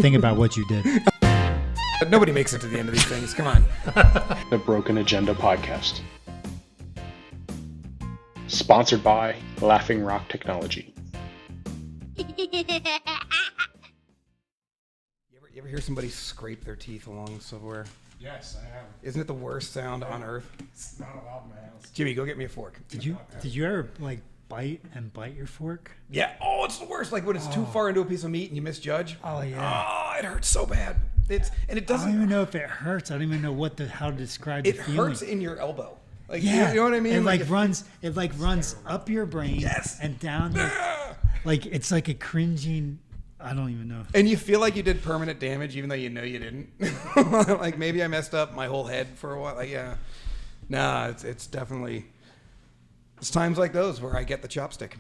Think about what you did. Nobody makes it to the end of these things. Come on. The Broken Agenda Podcast. Sponsored by Laughing Rock Technology. You ever hear somebody scrape their teeth along silverware? Yes, I have. Isn't it the worst sound on earth? It's not allowed in my house. Jimmy, go get me a fork. Did you ever like bite your fork? Yeah. Oh, it's the worst. Like when it's too far into a piece of meat and you misjudge. Oh yeah. Oh, it hurts so bad. It I doesn't. don't even know if it hurts. I don't even know how to describe It the feeling. hurts in your elbow. Like, Yeah, you know what I mean? It runs up your brain, Yes. and down. Like it's like a cringing. I don't even know. And you feel like you did permanent damage, even though you know you didn't. Like maybe I messed up my whole head for a while. Like yeah, nah, it's definitely. It's times like those where I get the chopstick.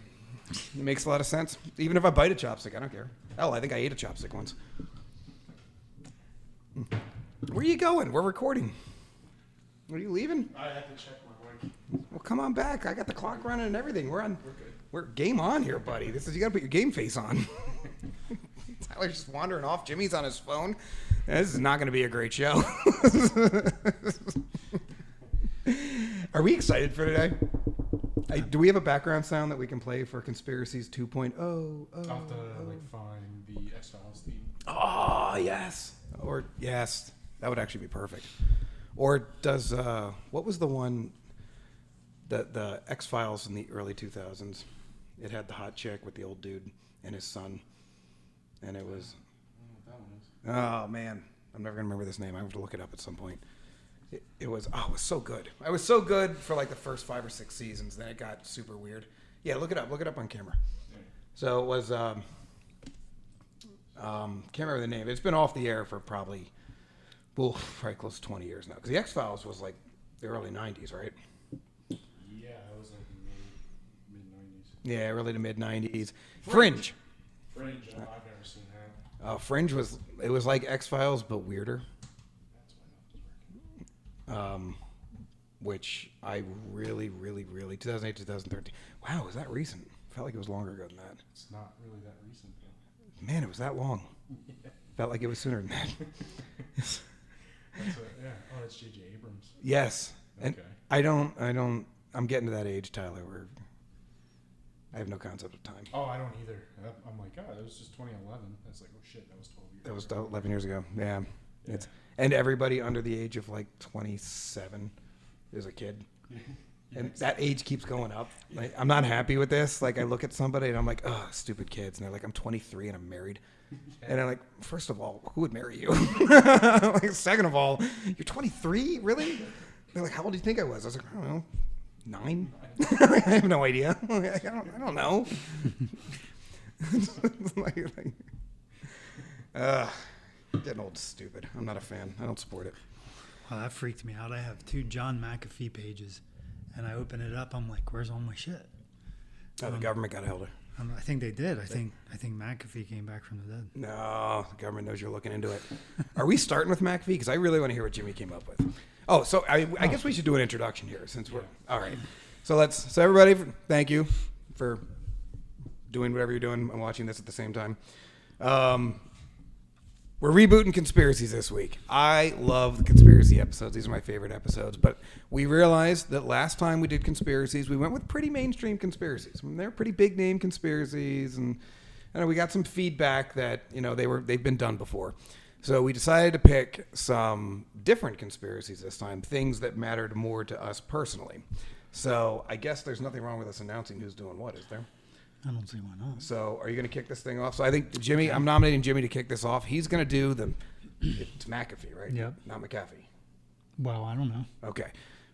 It makes a lot of sense. Even if I bite a chopstick, I don't care. Hell, I think I ate a chopstick once. Where are you going? We're recording. Are you leaving? I have to check my wife. Well, come on back. I got the clock running and everything. We're game on here, buddy. You got to put your game face on. Tyler's just wandering off. Jimmy's on his phone. This is not going to be a great show. Are we excited for today? Do we have a background sound that we can play for Conspiracies 2.0? I'll have to find the X-Files theme. Oh, yes. Or, yes. That would actually be perfect. Or does, what was the one, the X-Files in the early 2000s? It had the hot chick with the old dude and his son. And it was... I don't know what that one is. Oh, man. I'm never going to remember this name. I have to look it up at some point. It was so good. I was so good for like the first 5 or 6 seasons. Then it got super weird. Yeah, look it up. Look it up on camera. Yeah. So it was... can't remember the name. It's been off the air for probably close to 20 years now. Because the X-Files was like the early 90s, right? Yeah, it was like mid-90s. Yeah, early to mid-90s. Fringe. Fringe, I've never seen that. Fringe was like X-Files, but weirder. That's why nothing's working. Which I really, 2008, 2013. Wow, was that recent? Felt like it was longer ago than that. It's not really that recent, though. Man, it was that long. Yeah. Felt like it was sooner than that. Oh, that's J.J. Abrams. Yes. And Okay. I'm getting to that age, Tyler, where I have no concept of time. Oh, I don't either. I'm like, God, it was just 2011. That's like, oh shit, that was 12 years. That was 11 years ago. Yeah. Yeah. And everybody under the age of like 27 is a kid. And that age keeps going up. Like, I'm not happy with this. Like, I look at somebody and I'm like, oh, stupid kids. And they're like, I'm 23 and I'm married. And I'm like, first of all, who would marry you? Like, second of all, you're 23? Really? They're like, how old do you think I was? I was like, I don't know, 9? I have no idea. I don't know. Getting old stupid. I'm not a fan. I don't support it. Well, that freaked me out. I have 2 John McAfee pages, and I open it up. I'm like, where's all my shit? Oh, the government got a hold of it. I think they did. I think McAfee came back from the dead. No, the government knows you're looking into it. Are we starting with McAfee? Because I really want to hear what Jimmy came up with. Oh, so I guess we should do an introduction here since we're all right. So everybody, thank you for doing whatever you're doing. I'm watching this at the same time. We're rebooting Conspiracies this week. I love the conspiracy episodes. These are my favorite episodes. But we realized that last time we did Conspiracies, we went with pretty mainstream conspiracies. I mean, they're pretty big name conspiracies, and we got some feedback that they've been done before. So we decided to pick some different conspiracies this time, things that mattered more to us personally. So I guess there's nothing wrong with us announcing who's doing what, is there? I don't see why not. So are you going to kick this thing off? So I think Jimmy, I'm nominating Jimmy to kick this off. He's going to do it's McAfee, right? Yep. Not McAfee. Well, I don't know. Okay.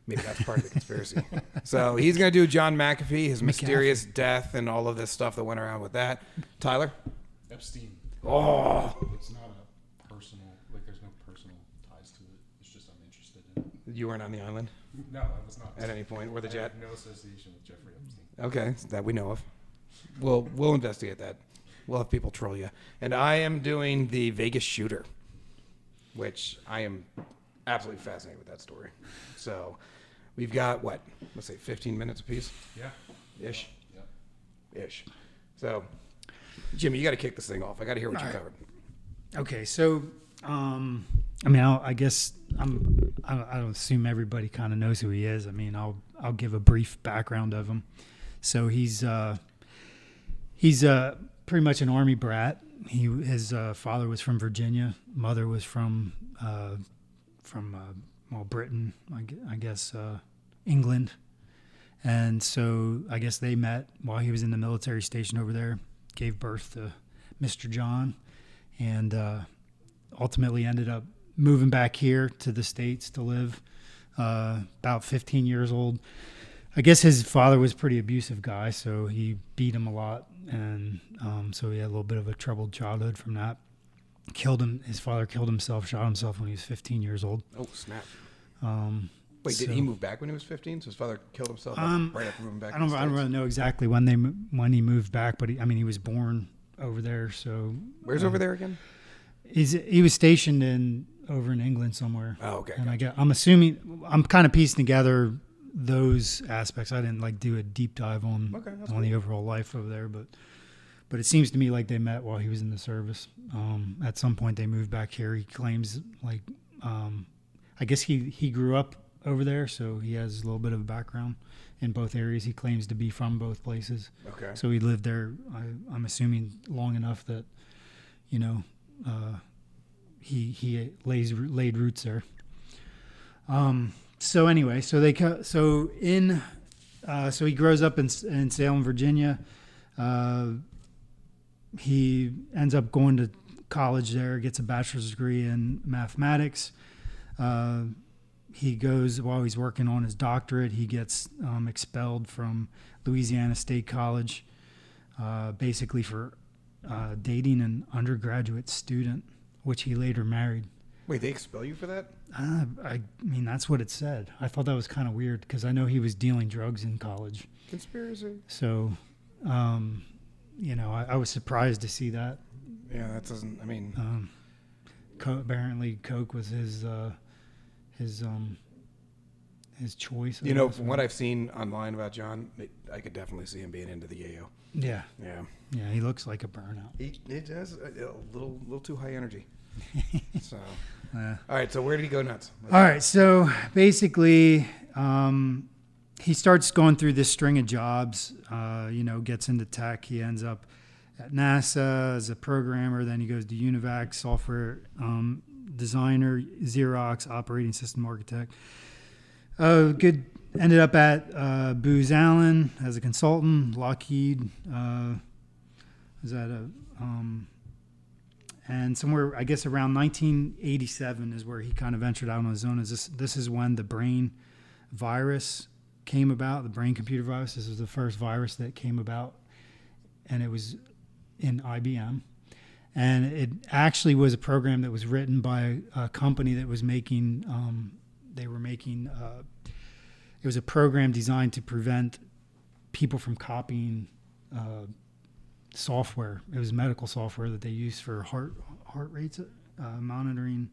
Maybe that's part of the conspiracy. So he's going to do John McAfee, his mysterious death and all of this stuff that went around with that. Tyler? Epstein. Oh. It's not a personal, like there's no personal ties to it. It's just I'm interested in it. You weren't on the island No, I was not. at any point, or the I jet? have no association with Jeffrey Epstein. Okay, that we know of. We'll investigate that. We'll have people troll you. And I am doing the Vegas shooter, which I am absolutely fascinated with that story. So we've got, let's say 15 minutes apiece? Yeah. Ish? Yeah. Ish. So, Jimmy, you got to kick this thing off. I got to hear what you All right. covered. Okay, so I mean, I guess I don't assume everybody kind of knows who he is. I mean, I'll give a brief background of him. So he's pretty much an army brat. His father was from Virginia, mother was from Britain, I guess England, and so I guess they met while he was in the military station over there. Gave birth to Mr. John, and ultimately ended up moving back here to the States to live. About 15 years old. I guess his father was a pretty abusive guy, so he beat him a lot, and so he had a little bit of a troubled childhood from that. His father killed himself, shot himself when he was 15 years old. Oh, snap. Wait, did he move back when he was 15? So his father killed himself right after moving back? I don't really know exactly when he moved back, but he was born over there. So where's over there again? He was stationed over in England somewhere. Oh, okay. And I'm assuming I'm kind of piecing together those aspects. I didn't do a deep dive on the overall life over there, but it seems to me like they met while he was in the service. At some point they moved back here. He claims I guess he grew up over there, so he has a little bit of a background in both areas. He claims to be from both places. Okay. So he lived there, I'm assuming, long enough that, he laid roots there. So anyway, so he grows up in Salem, Virginia. He ends up going to college there, gets a bachelor's degree in mathematics. He goes, while he's working on his doctorate, he gets expelled from Louisiana State College, basically for dating an undergraduate student, which he later married. Wait, they expel you for that? I mean, that's what it said. I thought that was kind of weird because I know he was dealing drugs in college. Conspiracy. So, I was surprised to see that. Yeah, that doesn't, I mean... apparently Coke was his choice. From what I've seen online about John, I could definitely see him being into the yayo. Yeah. Yeah. Yeah, he looks like a burnout. He does a little too high energy. So, all right. So where did he go nuts? All right. So basically, he starts going through this string of jobs. Gets into tech. He ends up at NASA as a programmer. Then he goes to UNIVAC, software designer, Xerox, operating system architect. Ended up at Booz Allen as a consultant. Lockheed. And somewhere, I guess around 1987 is where he kind of ventured out on his own. This is when the brain virus came about, the brain computer virus. This was the first virus that came about, and it was in IBM. And it actually was a program that was written by a company that was making, it was a program designed to prevent people from copying software. It was medical software that they used for heart rates monitoring.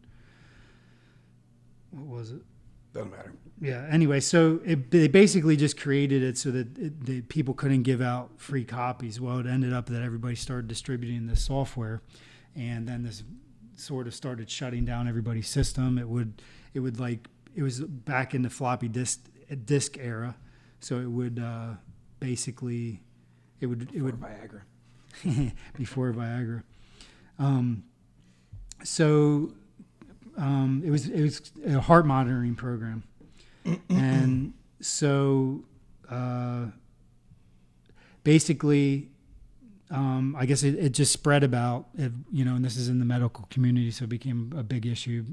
What was it? Doesn't matter. Yeah. Anyway, so they basically just created it so that people couldn't give out free copies. Well, it ended up that everybody started distributing this software, and then this sort of started shutting down everybody's system. It was back in the floppy disk era, so it would basically Viagra. Before Viagra. It was a heart monitoring program. And so basically, I guess it just spread about, and this is in the medical community, so it became a big issue.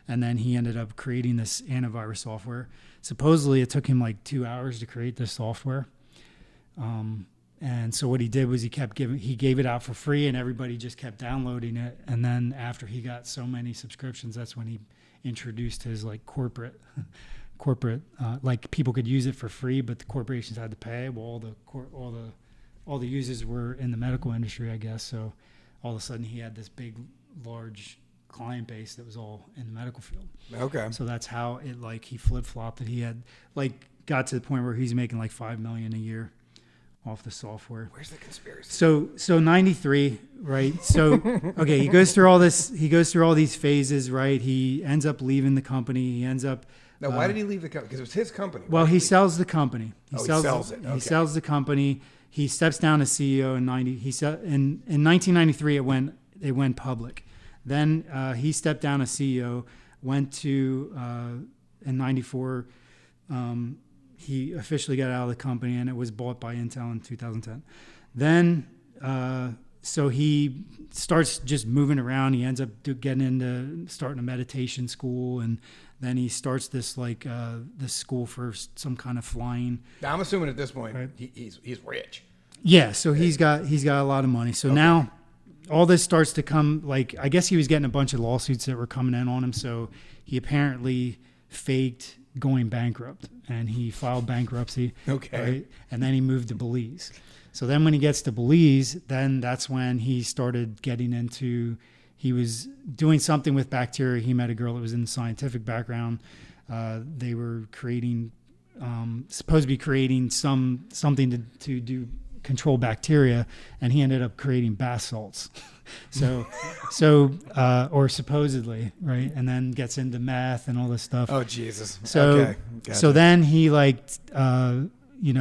And then he ended up creating this antivirus software. Supposedly it took him like 2 hours to create this software. And so what he did was he gave it out for free, and everybody just kept downloading it. And then after he got so many subscriptions, that's when he introduced his corporate, like people could use it for free, but the corporations had to pay. Well, all the users were in the medical industry, I guess. So all of a sudden he had this big, large client base that was all in the medical field. Okay. So that's how it he flip-flopped it. He had got to the point where he's making $5 million a year off the software. Where's the conspiracy? So 93, right? So, okay, he goes through all this. He goes through all these phases, right? He ends up leaving the company. He ends up. Now, why did he leave the company? Because it was his company. Well, Why did he sells the company. He sells it. He Okay. sells the company. He steps down as CEO in in 1993. It went public. Then he stepped down as CEO. Went to in '94. He officially got out of the company, and it was bought by Intel in 2010. Then, so he starts just moving around. He ends up starting a meditation school, and then he starts this this school for some kind of flying. Now, I'm assuming at this point Right. he's rich. Yeah, so he's got a lot of money. So now all this starts to come. Like, I guess he was getting a bunch of lawsuits that were coming in on him. So he apparently faked going bankrupt, and he filed bankruptcy. Okay. Right? And then he moved to Belize. So then when he gets to Belize, then that's when he started getting into, he was doing something with bacteria. He met a girl that was in the scientific background. They were creating, supposed to be creating something to do control bacteria, and he ended up creating bath salts. Or supposedly, right? And then gets into meth and all this stuff. Oh, Jesus. So, Okay. Gotcha. so then he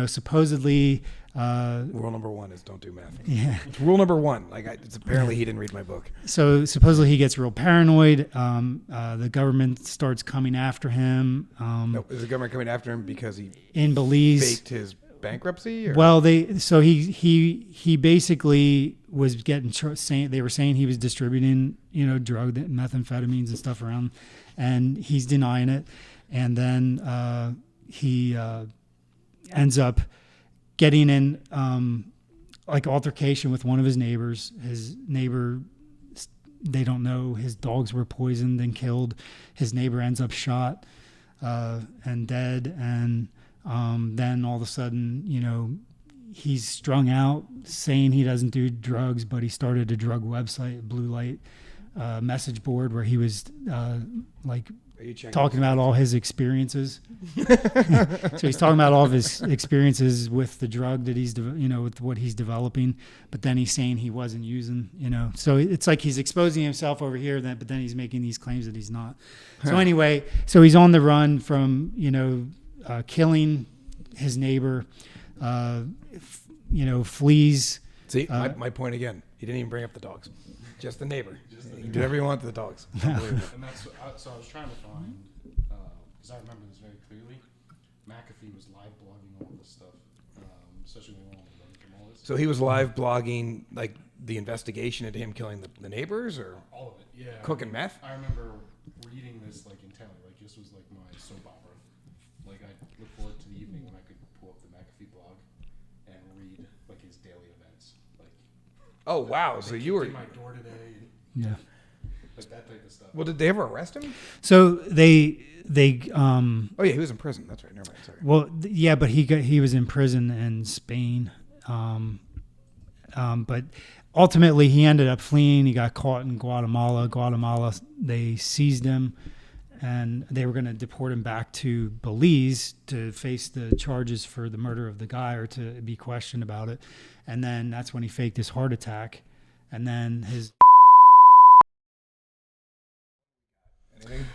supposedly, Rule number 1 is don't do math. yeah. It's rule number 1. It's apparently he didn't read my book. So supposedly he gets real paranoid. The government starts coming after him. No, is the government coming after him because he In Belize, faked his bankruptcy? Or? well, he basically was getting saying they were saying he was distributing drug methamphetamines and stuff around, and he's denying it. And then he ends up getting in altercation with one of his neighbors. His neighbor, they don't know, his dogs were poisoned and killed. His neighbor ends up shot and dead. And then all of a sudden, he's strung out, saying he doesn't do drugs, but he started a drug website, Blue Light message board, where he was talking about all his experiences. So he's talking about all of his experiences with the drug that he's, with what he's developing, but then he's saying he wasn't using, so it's like he's exposing himself over here, but then he's making these claims that he's not. So anyway, so he's on the run from, killing his neighbor, flees. See, my point again. He didn't even bring up the dogs. Just the neighbor. You can do whatever you want to the dogs. Unbelievable. And that's so I was trying to find because I remember this very clearly. McAfee was live blogging all this stuff, especially when we wanted to learn from all this. So he was live blogging the investigation into him killing the neighbors, or All of it, yeah. cooking meth. I remember reading this in tele. This was my soap opera. I look forward to the evening when I could pull up the McAfee blog and read his daily events. Oh wow! So you were in my door today. Yeah. That type of stuff. well. Did they ever arrest him? So they Oh yeah, he was in prison. That's right. Never mind. Sorry. well, yeah, but he was in prison in Spain. But ultimately he ended up fleeing. He got caught in Guatemala. They seized him, and they were going to deport him back to Belize to face the charges for the murder of the guy, or to be questioned about it. And then that's when he faked his heart attack. And then his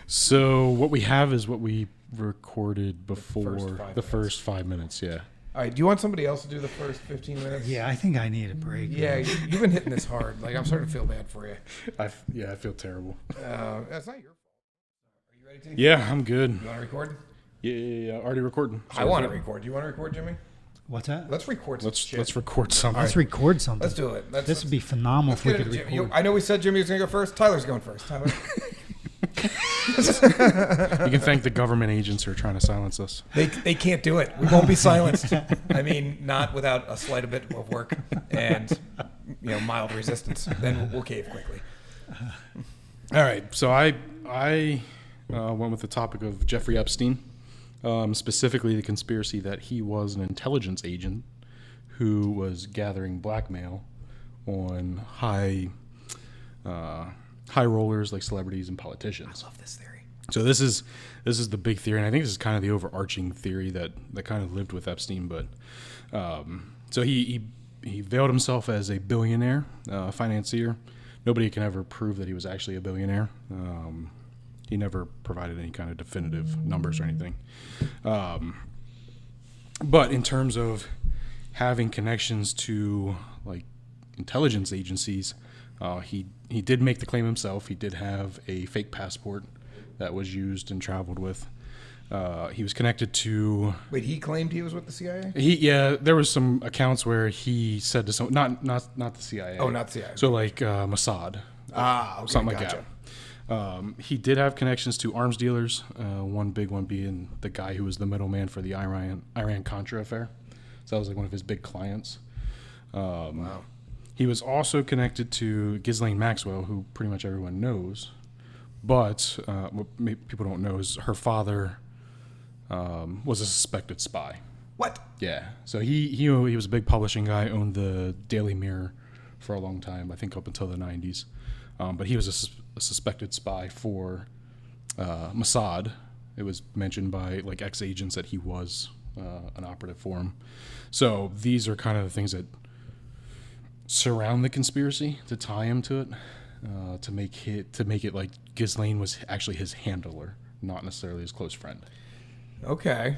So what we have is what we recorded before The first 5 the minutes. first 5 minutes. Yeah. All right. Do you want somebody else to do the first 15 minutes? yeah, I think I need a break. Yeah, you've been hitting this hard. I'm starting to feel bad for you. I feel terrible. That's not your fault. Are you ready to? Yeah, I'm good. You want to record? Yeah. Already recording. I want to record. Do you want to record, Jimmy? What's that? Let's record. Some shit. Let's record something. Let's record something. Let's do it. This would be phenomenal if we could record. I know we said Jimmy was going to go first. Tyler's going first. Tyler. You can thank the government agents who are trying to silence us. They can't do it. We won't be silenced. I mean, not without a slight bit of work and mild resistance. Then we'll cave quickly. All right. So I went with the topic of Jeffrey Epstein, specifically the conspiracy that he was an intelligence agent who was gathering blackmail on high rollers like celebrities and politicians. I love this theory. So this is the big theory, and I think this is kind of the overarching theory that kind of lived with Epstein. But so he he veiled himself as a billionaire financier. Nobody can ever prove that he was actually a billionaire. He never provided any kind of definitive numbers or anything. But in terms of having connections to like intelligence agencies, he did make the claim himself. He did have a fake passport that was used and traveled with. He was connected to. Wait, he claimed he was with the CIA? There was some accounts where he said to some not the CIA. Oh, not the CIA. So like Mossad. Okay, something gotcha. like that. He did have connections to arms dealers. One big one being the guy who was the middleman for the Iran-Contra affair. So that was like one of his big clients. Wow. He was also connected to Ghislaine Maxwell, who pretty much everyone knows. But what people don't know is her father was a suspected spy. What? Yeah. So he was a big publishing guy, owned the Daily Mirror for a long time, I think up until the 90s. But he was a suspected spy for Mossad. It was mentioned by like ex-agents that he was an operative for him. So these are kind of the things that surround the conspiracy to tie him to it, to make it like Ghislaine was actually his handler, not necessarily his close friend. Okay.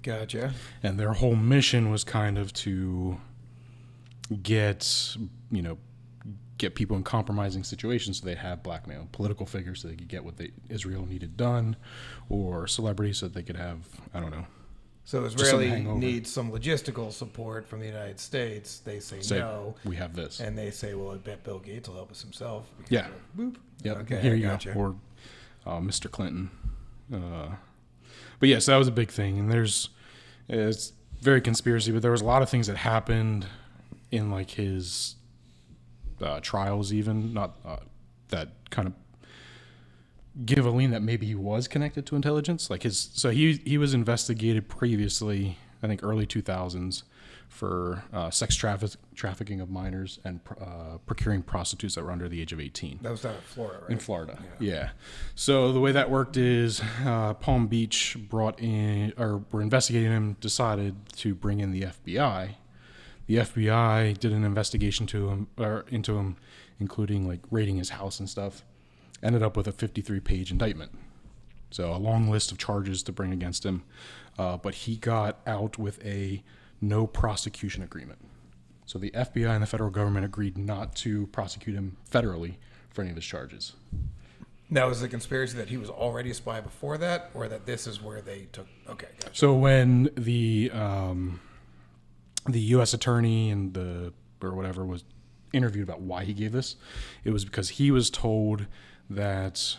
Gotcha. And their whole mission was kind of to get people in compromising situations so they have blackmail political figures so they could get what Israel needed done, or celebrities so that they could have, I don't know. So Israeli needs some logistical support from the United States. They say no. We have this. And they say, well, I bet Bill Gates will help us himself. Yeah. Boop. Yep. Okay, Here you gotcha. go. Or Mr. Clinton. But yes, that was a big thing. And it's very conspiracy, but there was a lot of things that happened in like his trials, even not that kind of give a lean that maybe he was connected to intelligence. Like he was investigated previously, I think early 2000s, for sex trafficking of minors and procuring prostitutes that were under the age of 18. That was down in Florida, right? In Florida, yeah. So the way that worked is Palm Beach were investigating him, decided to bring in the FBI. The FBI did an investigation into him, including like raiding his house and stuff. Ended up with a 53-page indictment. So a long list of charges to bring against him. But he got out with a no prosecution agreement. So the FBI and the federal government agreed not to prosecute him federally for any of his charges. Now, was the conspiracy that he was already a spy before that, or that this is where they took... Okay, gotcha. So when the U.S. attorney or whatever was interviewed about why he gave this, it was because he was told that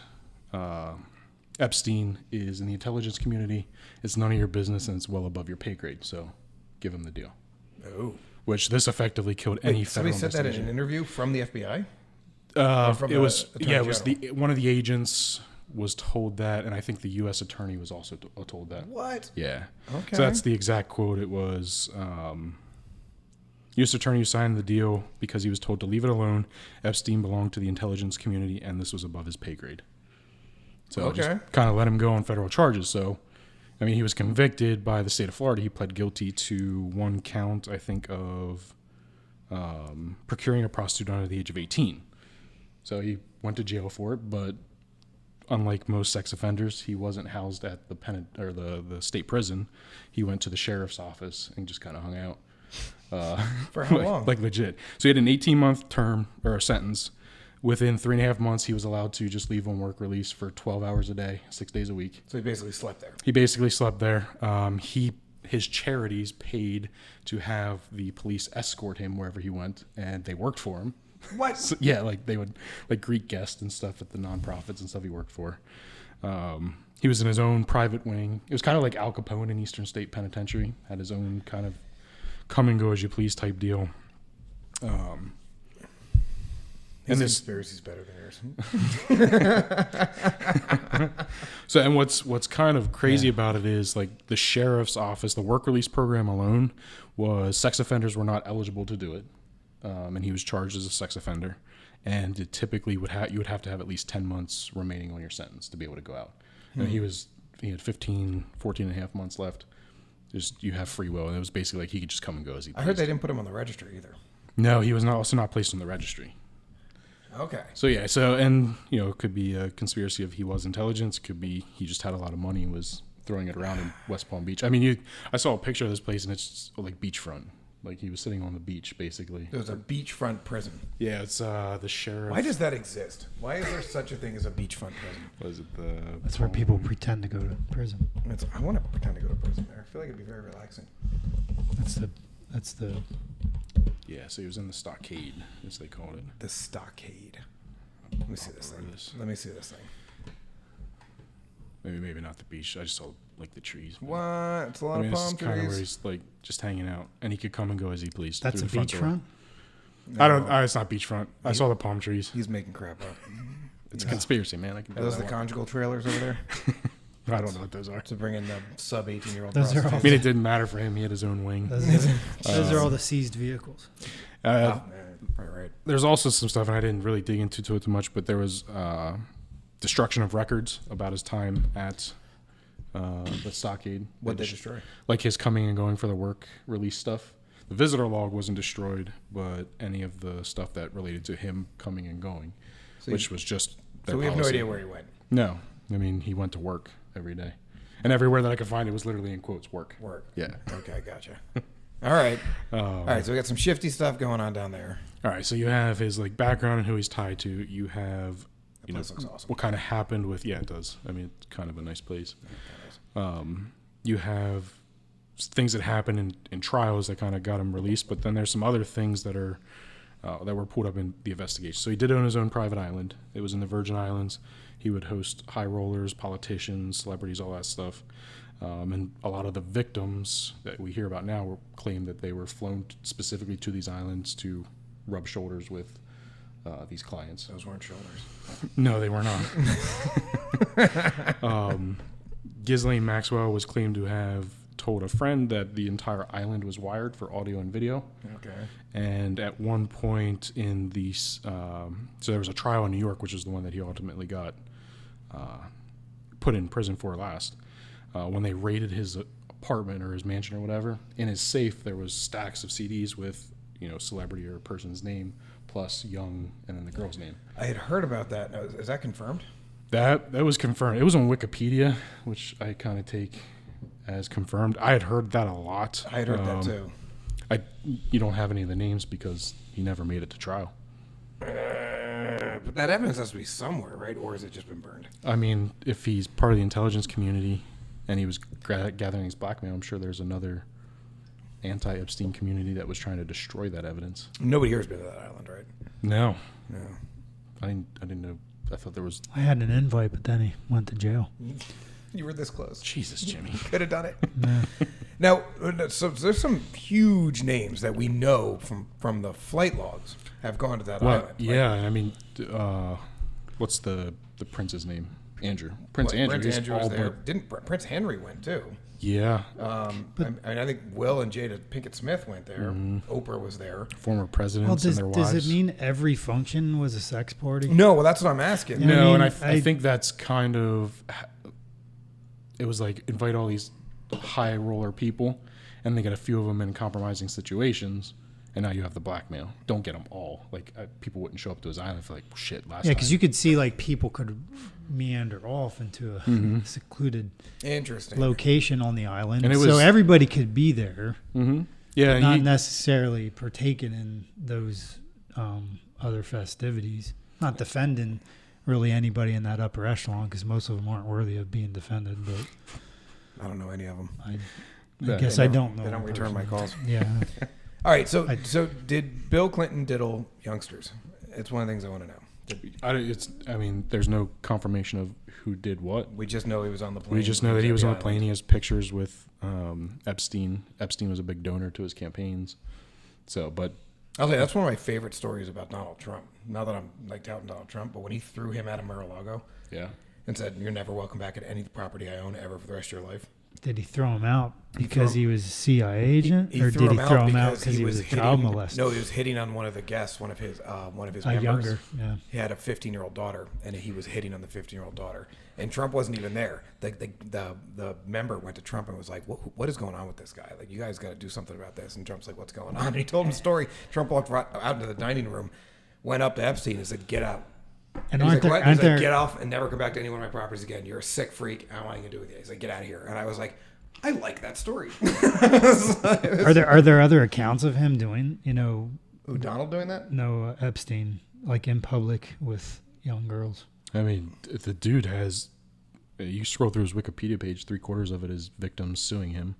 Epstein is in the intelligence community. It's none of your business, and it's well above your pay grade. So give him the deal. Oh. Which this effectively killed any federal investigation. Somebody said that in an interview from the FBI? One of the agents was told that, and I think the U.S. attorney was also told that. What? Yeah. Okay. So that's the exact quote. It was U.S. attorney who signed the deal because he was told to leave it alone. Epstein belonged to the intelligence community, and this was above his pay grade. So just kind of let him go on federal charges. So, I mean, he was convicted by the state of Florida. He pled guilty to one count, I think, of procuring a prostitute under the age of 18. So he went to jail for it, but unlike most sex offenders, he wasn't housed at the state prison. He went to the sheriff's office and just kind of hung out. For how long? Like legit. So he had an 18-month term or a sentence. Within 3.5 months, he was allowed to just leave on work release for 12 hours a day, 6 days a week. So he basically slept there. He basically slept there. His charities paid to have the police escort him wherever he went, and they worked for him. What? So, yeah, like they would greet guests and stuff at the nonprofits and stuff he worked for. He was in his own private wing. It was kind of like Al Capone in Eastern State Penitentiary. Had his own kind of come and go as you please type deal. His conspiracy's better than yours. So, and what's kind of crazy about it is like the sheriff's office, the work release program alone was sex offenders were not eligible to do it. And he was charged as a sex offender. And it typically you would have to have at least 10 months remaining on your sentence to be able to go out. And he had 14 and a half months left. Just you have free will, and it was basically like he could just come and go as he pleased. I heard they didn't put him on the registry either. No, he was also not placed on the registry. Okay. So yeah, and it could be a conspiracy of he was intelligence. Could be he just had a lot of money and was throwing it around in West Palm Beach. I mean, I saw a picture of this place and it's like beachfront. Like he was sitting on the beach, basically. There's a beachfront prison. Yeah, it's the sheriff. Why does that exist? Why is there such a thing as a beachfront prison? Was it That's where people pretend to go to prison. I want to pretend to go to prison there. I feel like it'd be very relaxing. That's the. Yeah, so he was in the stockade, as they called it. The stockade. Let me see this thing. Let me see this thing. Maybe not the beach. I just saw like the trees. What? It's a lot of palm it's kind of where trees. he's like just hanging out, and he could come and go as he pleased. That's a through the front door. beachfront. No, It's not beachfront. I saw the palm trees. He's making crap up. It's a conspiracy, man. I can. Are those the conjugal trailers over there? I don't know what those are. To bring in the sub 18-year-old. Those are all- I mean, it didn't matter for him. He had his own wing. Those are all the seized vehicles. Right. There's also some stuff, and I didn't really dig into it too much, but there was destruction of records about his time at the stockade. What did they destroy? Like his coming and going for the work release stuff. The visitor log wasn't destroyed, but any of the stuff that related to him coming and going, which was just their So we have no policy. idea where he went. No. I mean, he went to work every day. And everywhere that I could find it was literally in quotes, work. Yeah. Okay, gotcha. All right. All right, so we got some shifty stuff going on down there. All right, so you have his like background and who he's tied to. You have place looks awesome. what kind of happened with it does. I mean, it's kind of a nice place. You have things that happened in trials that kind of got him released, but then there's some other things that are that were pulled up in the investigation. So he did own his own private island. It was in the Virgin Islands. He would host high rollers, politicians, celebrities, all that stuff. And a lot of the victims that we hear about now claim that they were flown specifically to these islands to rub shoulders with these clients. Those weren't shoulders. No, they were not. Ghislaine Maxwell was claimed to have told a friend that the entire island was wired for audio and video. Okay. And at one point in the, so there was a trial in New York, which is the one that he ultimately got put in prison for last. When they raided his apartment or his mansion or whatever, in his safe there was stacks of CDs with celebrity or person's name plus Young and then the girl's name. I had heard about that. Now, is that confirmed? That was confirmed. It was on Wikipedia, which I kind of take as confirmed. I had heard that a lot. I had heard that too. You don't have any of the names because he never made it to trial. But that evidence has to be somewhere, right? Or has it just been burned? I mean, if he's part of the intelligence community and he was gathering his blackmail, I'm sure there's another anti-Epstein community that was trying to destroy that evidence. Nobody here has been to that island, right? No. No. I didn't know. I thought there was... I had an invite, but then he went to jail. You were this close. Jesus, Jimmy. Could have done it. Nah. Now, so there's some huge names that we know from the flight logs have gone to that island. Yeah, I mean, what's the prince's name? Andrew. Prince Andrew. Prince Andrew was all there. but- Didn't Prince Henry went too? Yeah. I think Will and Jada Pinkett Smith went there. Oprah was there. Former presidents Well, and their wives. does it mean every function was a sex party? No, well, that's what I'm asking. Yeah. No, I and mean, I think that's kind of... It was like invite all these high roller people, and they get a few of them in compromising situations, and now you have the blackmail. Don't get them all. Like people wouldn't show up to his island for like shit last time. Yeah, because you could see like people could meander off into a secluded Interesting. location on the island, And it so was- everybody could be there, Yeah, not and necessarily partaking in those other festivities. Not defending really anybody in that upper echelon because most of them aren't worthy of being defended. But I don't know any of them. I Yeah. guess They I never- don't know. They don't them return my personally. calls. Yeah, All right, so did Bill Clinton diddle youngsters? It's one of the things I want to know. I mean, there's no confirmation of who did what. We just know he was on the plane. We just know that he was on the island. plane. He has pictures with Epstein. Epstein was a big donor to his campaigns. So, but I'll tell you, that's one of my favorite stories about Donald Trump. Not that I'm like touting Donald Trump, but when he threw him out of Mar-a-Lago yeah, and said, "You're never welcome back at any property I own ever for the rest of your life." Did he throw him out He because threw he was a CIA agent, He or threw did he him throw out him out because he was a child hitting- molester? No, he was hitting on one of the guests, one of his a members. younger, yeah. He had a 15-year-old daughter, and he was hitting on the 15-year-old daughter. And Trump wasn't even there. The member went to Trump and was like, "What is going on with this guy? Like, you guys got to do something about this." And Trump's like, "What's going on?" And he told him the story. Trump walked right out into the dining room, went up to Epstein and said, "Get out." And He's aren't like, there, "What?" aren't He's like, there, "Get off and never come back to any one of my properties again. You're a sick freak. I don't want anything to do with you." He's like, "Get out of here." And I was like, I like that story. are there other accounts of him doing, Who, Donald doing that? no Epstein, like in public with young girls? I mean, the dude has. You scroll through his Wikipedia page, 3/4 of it is victims suing him.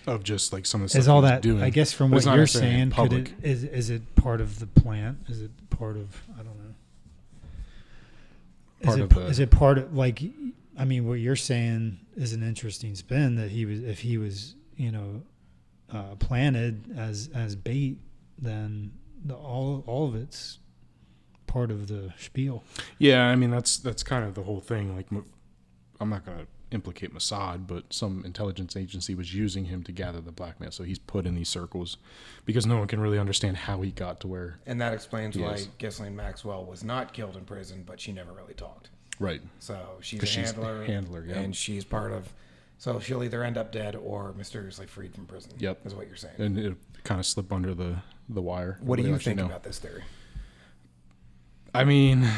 Of just like some of the stuff Is all he was that, doing. I guess, from But what it's not you're necessarily in saying, public. is it part of the plan? Is it part of, I don't know. Is it part of, like, I mean, what you're saying is an interesting spin, that if he was, planted as bait, then all of it's part of the spiel. Yeah, I mean that's kind of the whole thing. Like, I'm not going to implicate Mossad, but some intelligence agency was using him to gather the blackmail. So he's put in these circles because no one can really understand how he got to where. And that explains why Yes. Ghislaine Maxwell was not killed in prison, but she never really talked. Right. So she's 'Cause a she's handler. a handler, yeah. And she's part of. So she'll either end up dead or mysteriously freed from prison. Yep. Is what you're saying. And it kind of slip under the wire. What do Nobody you actually think know. about this theory? I mean,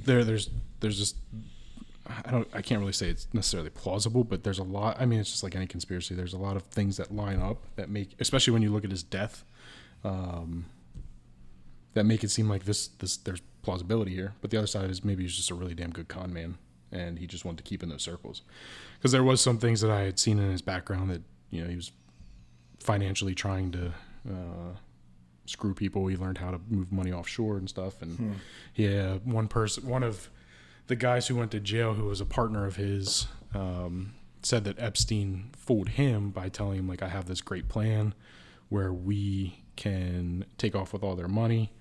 there's just I can't really say it's necessarily plausible, but there's a lot. I mean, it's just like any conspiracy. There's a lot of things that line up that make, especially when you look at his death, that make it seem like this there's plausibility here. But the other side is maybe he's just a really damn good con man, and he just wanted to keep in those circles. Because there was some things that I had seen in his background that he was financially trying to screw people. He learned how to move money offshore and stuff, and one of the guys who went to jail, who was a partner of his, said that Epstein fooled him by telling him, like, I have this great plan where we can take off with all their money,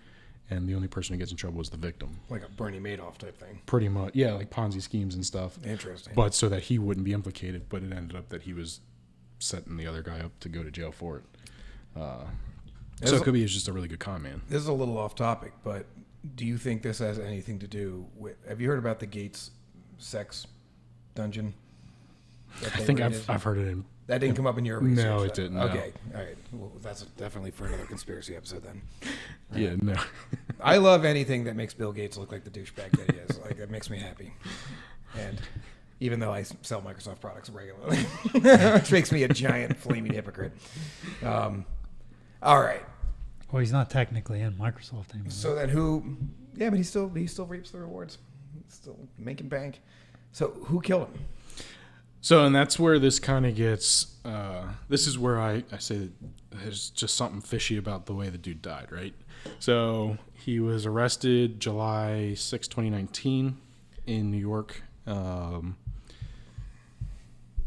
and the only person who gets in trouble is the victim. Like a Bernie Madoff type thing. Pretty much, yeah, like Ponzi schemes and stuff. Interesting. But so that he wouldn't be implicated, but it ended up that he was setting the other guy up to go to jail for it. So it could be just a really good con man. This is a little off topic, but do you think this has anything to do with? Have you heard about the Gates sex dungeon? I think I've heard it in. That didn't come up in your research. No, it though. didn't, no. Okay, all right. Well, that's definitely for another conspiracy episode then. Yeah, no. I love anything that makes Bill Gates look like the douchebag that he is. Like, it makes me happy. And even though I sell Microsoft products regularly, which makes me a giant flaming hypocrite. All right. Well, he's not technically in Microsoft anymore. So then who? Yeah, but he still reaps the rewards. He's still making bank. So who killed him? So, and that's where this kind of gets, this is where I say that there's just something fishy about the way the dude died, right? So he was arrested July 6, 2019 in New York.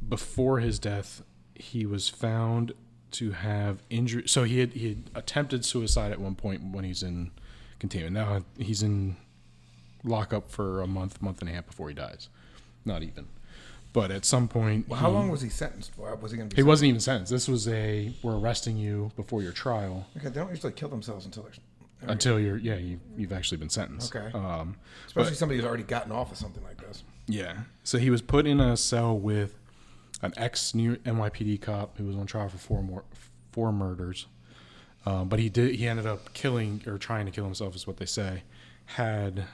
Before his death, he was found to have injury. So he had attempted suicide at one point when he's in containment. Now he's in lockup for a month and a half before he dies. Not even. But at some point, Well, how long was he sentenced for? Was he going to be? He wasn't even sentenced. This was we're arresting you before your trial Okay, they don't usually kill themselves until you've actually been sentenced. Okay. But- Especially somebody who's already gotten off of something like this. Yeah. So he was put in a cell with an ex-New NYPD cop who was on trial for four murders. But he ended up killing, or trying to kill himself is what they say. Had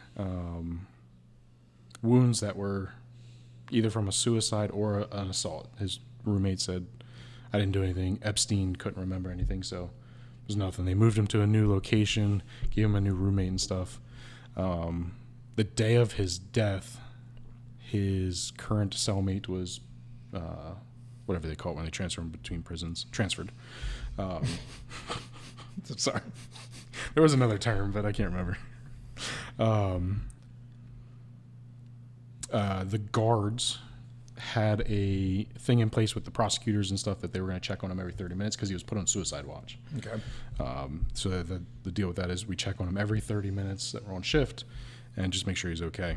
wounds that were either from a suicide or an assault. His roommate said, I didn't do anything. Epstein couldn't remember anything, so there's nothing. They moved him to a new location, gave him a new roommate and stuff. The day of his death, his current cellmate was whatever they call it when they transfer him between prisons. Transferred. Sorry. There was another term, but I can't remember. The guards had a thing in place with the prosecutors and stuff that they were going to check on him every 30 minutes because he was put on suicide watch. Okay. So the deal with that is we check on him every 30 minutes that we're on shift and just make sure he's okay.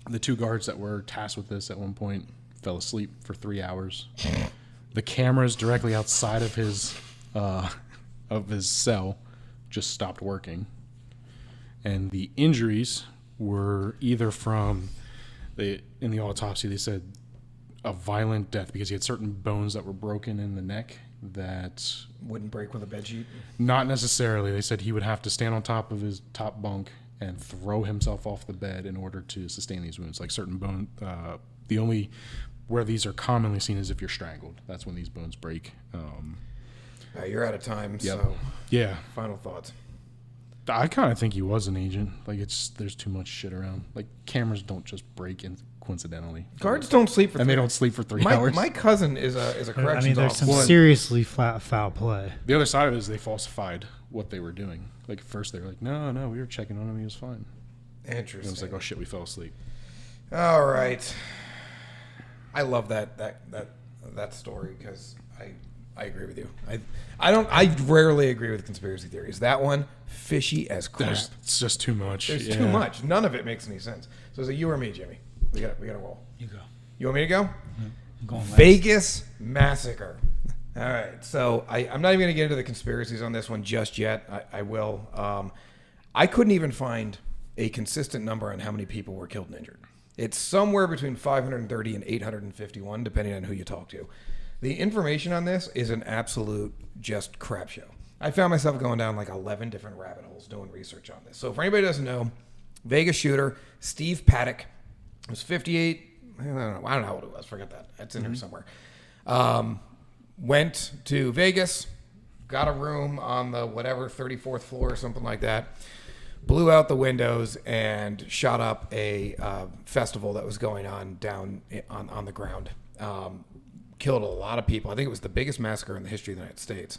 The 2 guards that were tasked with this at one point fell asleep for 3 hours. The cameras directly outside of his cell just stopped working. And the injuries were either from, in the autopsy they said, a violent death because he had certain bones that were broken in the neck that Wouldn't break with a bedsheet. not necessarily. They said he would have to stand on top of his top bunk and throw himself off the bed in order to sustain these wounds. Like certain bone, the only where these are commonly seen is if you're strangled. That's when these bones break. You're out of time, Yep. so Yeah, final thoughts. I kind of think he was an agent. Like there's too much shit around. Like cameras don't just break in coincidentally. Guards don't sleep for and they 3 don't sleep for 3 my, hours. my cousin is a I corrections mean, there's some officer. seriously foul play. The other side of it is they falsified what they were doing. Like at first they were like, no, we were checking on him. He was fine. And it Interesting. was like, oh shit, we fell asleep. All right. I love that story because I agree with you. I rarely agree with conspiracy theories. That one, fishy as crap. It's just too much. There's Yeah. too much. None of it makes any sense. So is it you or me, Jimmy? We got to roll. You go. You want me to go? I'm going last. Vegas massacre. All right. So I'm not even going to get into the conspiracies on this one just yet. I will. I couldn't even find a consistent number on how many people were killed and injured. It's somewhere between 530 and 851, depending on who you talk to. The information on this is an absolute just crap show. I found myself going down like 11 different rabbit holes doing research on this. So for anybody who doesn't know, Vegas shooter Steve Paddock was 58. I don't know how old he was. Forget that. That's in there somewhere. Went to Vegas, got a room on the 34th floor or something like that. Blew out the windows and shot up a festival that was going on down on the ground. Killed a lot of people. I think it was the biggest massacre in the history of the United States.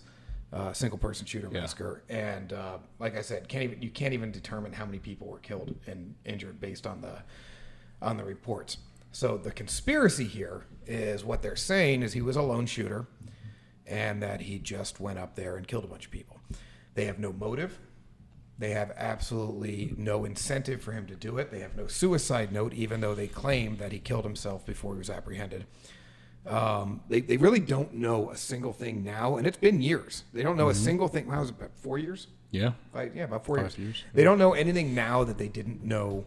Single person shooter massacre. And like I said, you can't even determine how many people were killed and injured based on the reports. So the conspiracy here is what they're saying is he was a lone shooter and that he just went up there and killed a bunch of people. They have no motive. They have absolutely no incentive for him to do it. They have no suicide note, even though they claim that he killed himself before he was apprehended. They really don't know a single thing now, and it's been years. They don't know a single thing. How was it, about 4 years? Yeah. About 4 5 years. They don't know anything now that they didn't know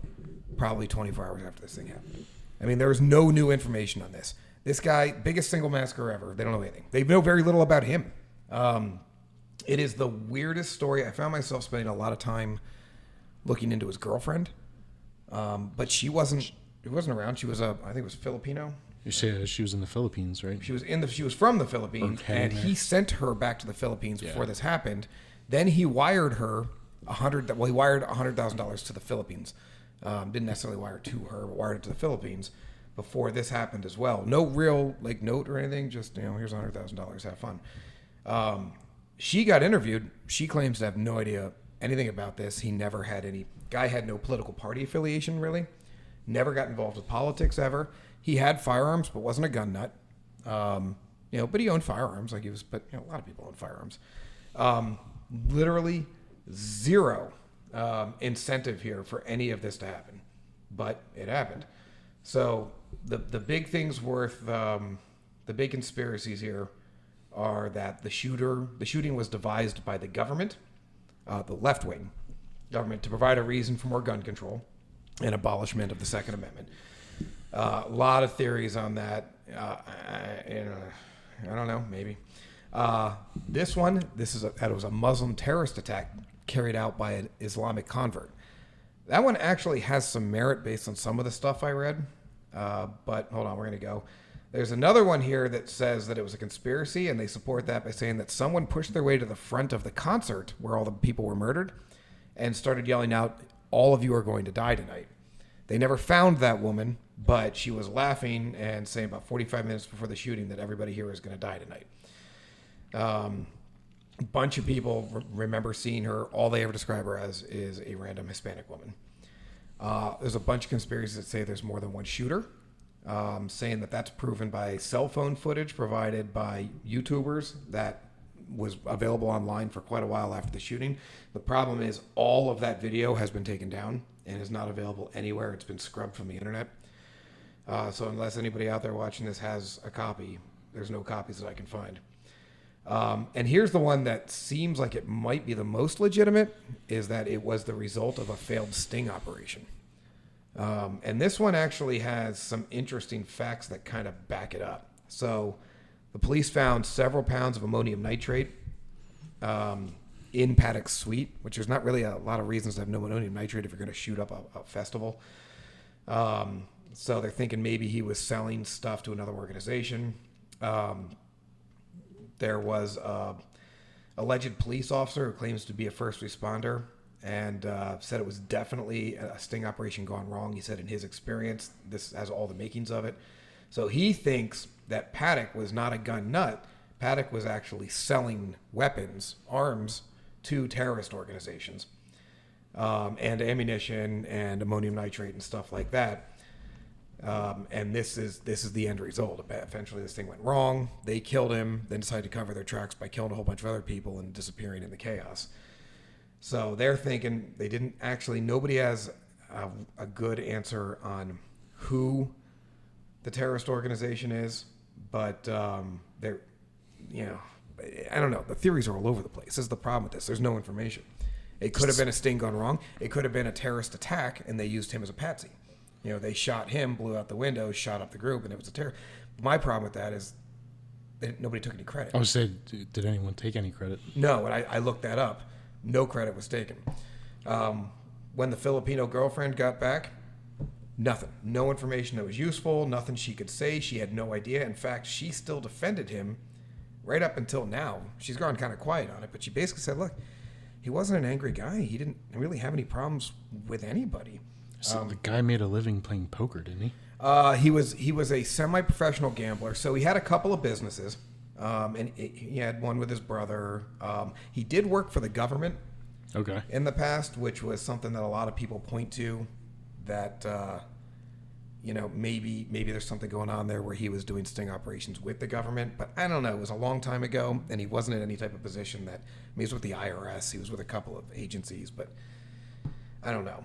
probably 24 hours after this thing happened. I mean, there was no new information on this. This guy, biggest single massacre ever. They don't know anything. They know very little about him. It is the weirdest story. I found myself spending a lot of time looking into his girlfriend, but she wasn't around. She was I think it was Filipino. You say she was in the Philippines, right? She was from the Philippines, Okay, and he sent her back to the Philippines before this happened. Then he wired her he wired $100,000 to the Philippines. Didn't necessarily wire it to her, but wired it to the Philippines before this happened as well. No real note or anything. Just here's $100,000. Have fun. She got interviewed. She claims to have no idea anything about this. He never had any. Guy had no political party affiliation really. Never got involved with politics ever. He had firearms, but wasn't a gun nut. But he owned firearms. But a lot of people own firearms. Literally zero incentive here for any of this to happen, but it happened. So the big things the big conspiracies here are that the shooting was devised by the government, the left-wing government, to provide a reason for more gun control and abolishment of the Second Amendment. A lot of theories on that. I don't know, maybe. This was a Muslim terrorist attack carried out by an Islamic convert. That one actually has some merit based on some of the stuff I read. But hold on, we're going to go. There's another one here that says that it was a conspiracy, and they support that by saying that someone pushed their way to the front of the concert where all the people were murdered and started yelling out, "All of you are going to die tonight." They never found that woman, but she was laughing and saying about 45 minutes before the shooting that everybody here is going to die tonight. A bunch of people remember seeing her. All they ever describe her as is a random Hispanic woman. There's a bunch of conspiracies that say there's more than one shooter, saying that that's proven by cell phone footage provided by YouTubers that was available online for quite a while after the shooting. The problem is all of that video has been taken down and is not available anywhere. It's been scrubbed from the internet. So unless anybody out there watching this has a copy, there's no copies that I can find. And here's the one that seems like it might be the most legitimate, is that it was the result of a failed sting operation. And this one actually has some interesting facts that kind of back it up. So the police found several pounds of ammonium nitrate in Paddock's suite, which there's not really a lot of reasons to have no ammonium nitrate if you're going to shoot up a festival. So they're thinking maybe he was selling stuff to another organization. There was a alleged police officer who claims to be a first responder and said it was definitely a sting operation gone wrong. He said in his experience, this has all the makings of it. So he thinks that Paddock was not a gun nut. Paddock was actually selling weapons, arms, to terrorist organizations, and ammunition and ammonium nitrate and stuff like that. And this is the end result. Eventually, this thing went wrong. They killed him, then decided to cover their tracks by killing a whole bunch of other people and disappearing in the chaos. So they're thinking nobody has a good answer on who the terrorist organization is, but they're, I don't know. The theories are all over the place. This is the problem with this. There's no information. It could have been a sting gone wrong. It could have been a terrorist attack, and they used him as a patsy. They shot him, blew out the window, shot up the group, and it was a terror. My problem with that is nobody took any credit. I would say, did anyone take any credit? No, and I looked that up. No credit was taken. When the Filipino girlfriend got back, nothing. No information that was useful, nothing she could say. She had no idea. In fact, she still defended him right up until now. She's gone kind of quiet on it, but she basically said, look, he wasn't an angry guy. He didn't really have any problems with anybody. So the guy made a living playing poker, didn't he? He was a semi-professional gambler. So he had a couple of businesses, and he had one with his brother. He did work for the government in the past, which was something that a lot of people point to, that maybe there's something going on there where he was doing sting operations with the government. But I don't know. It was a long time ago, and he wasn't in any type of position that he was with the IRS. He was with a couple of agencies, but I don't know.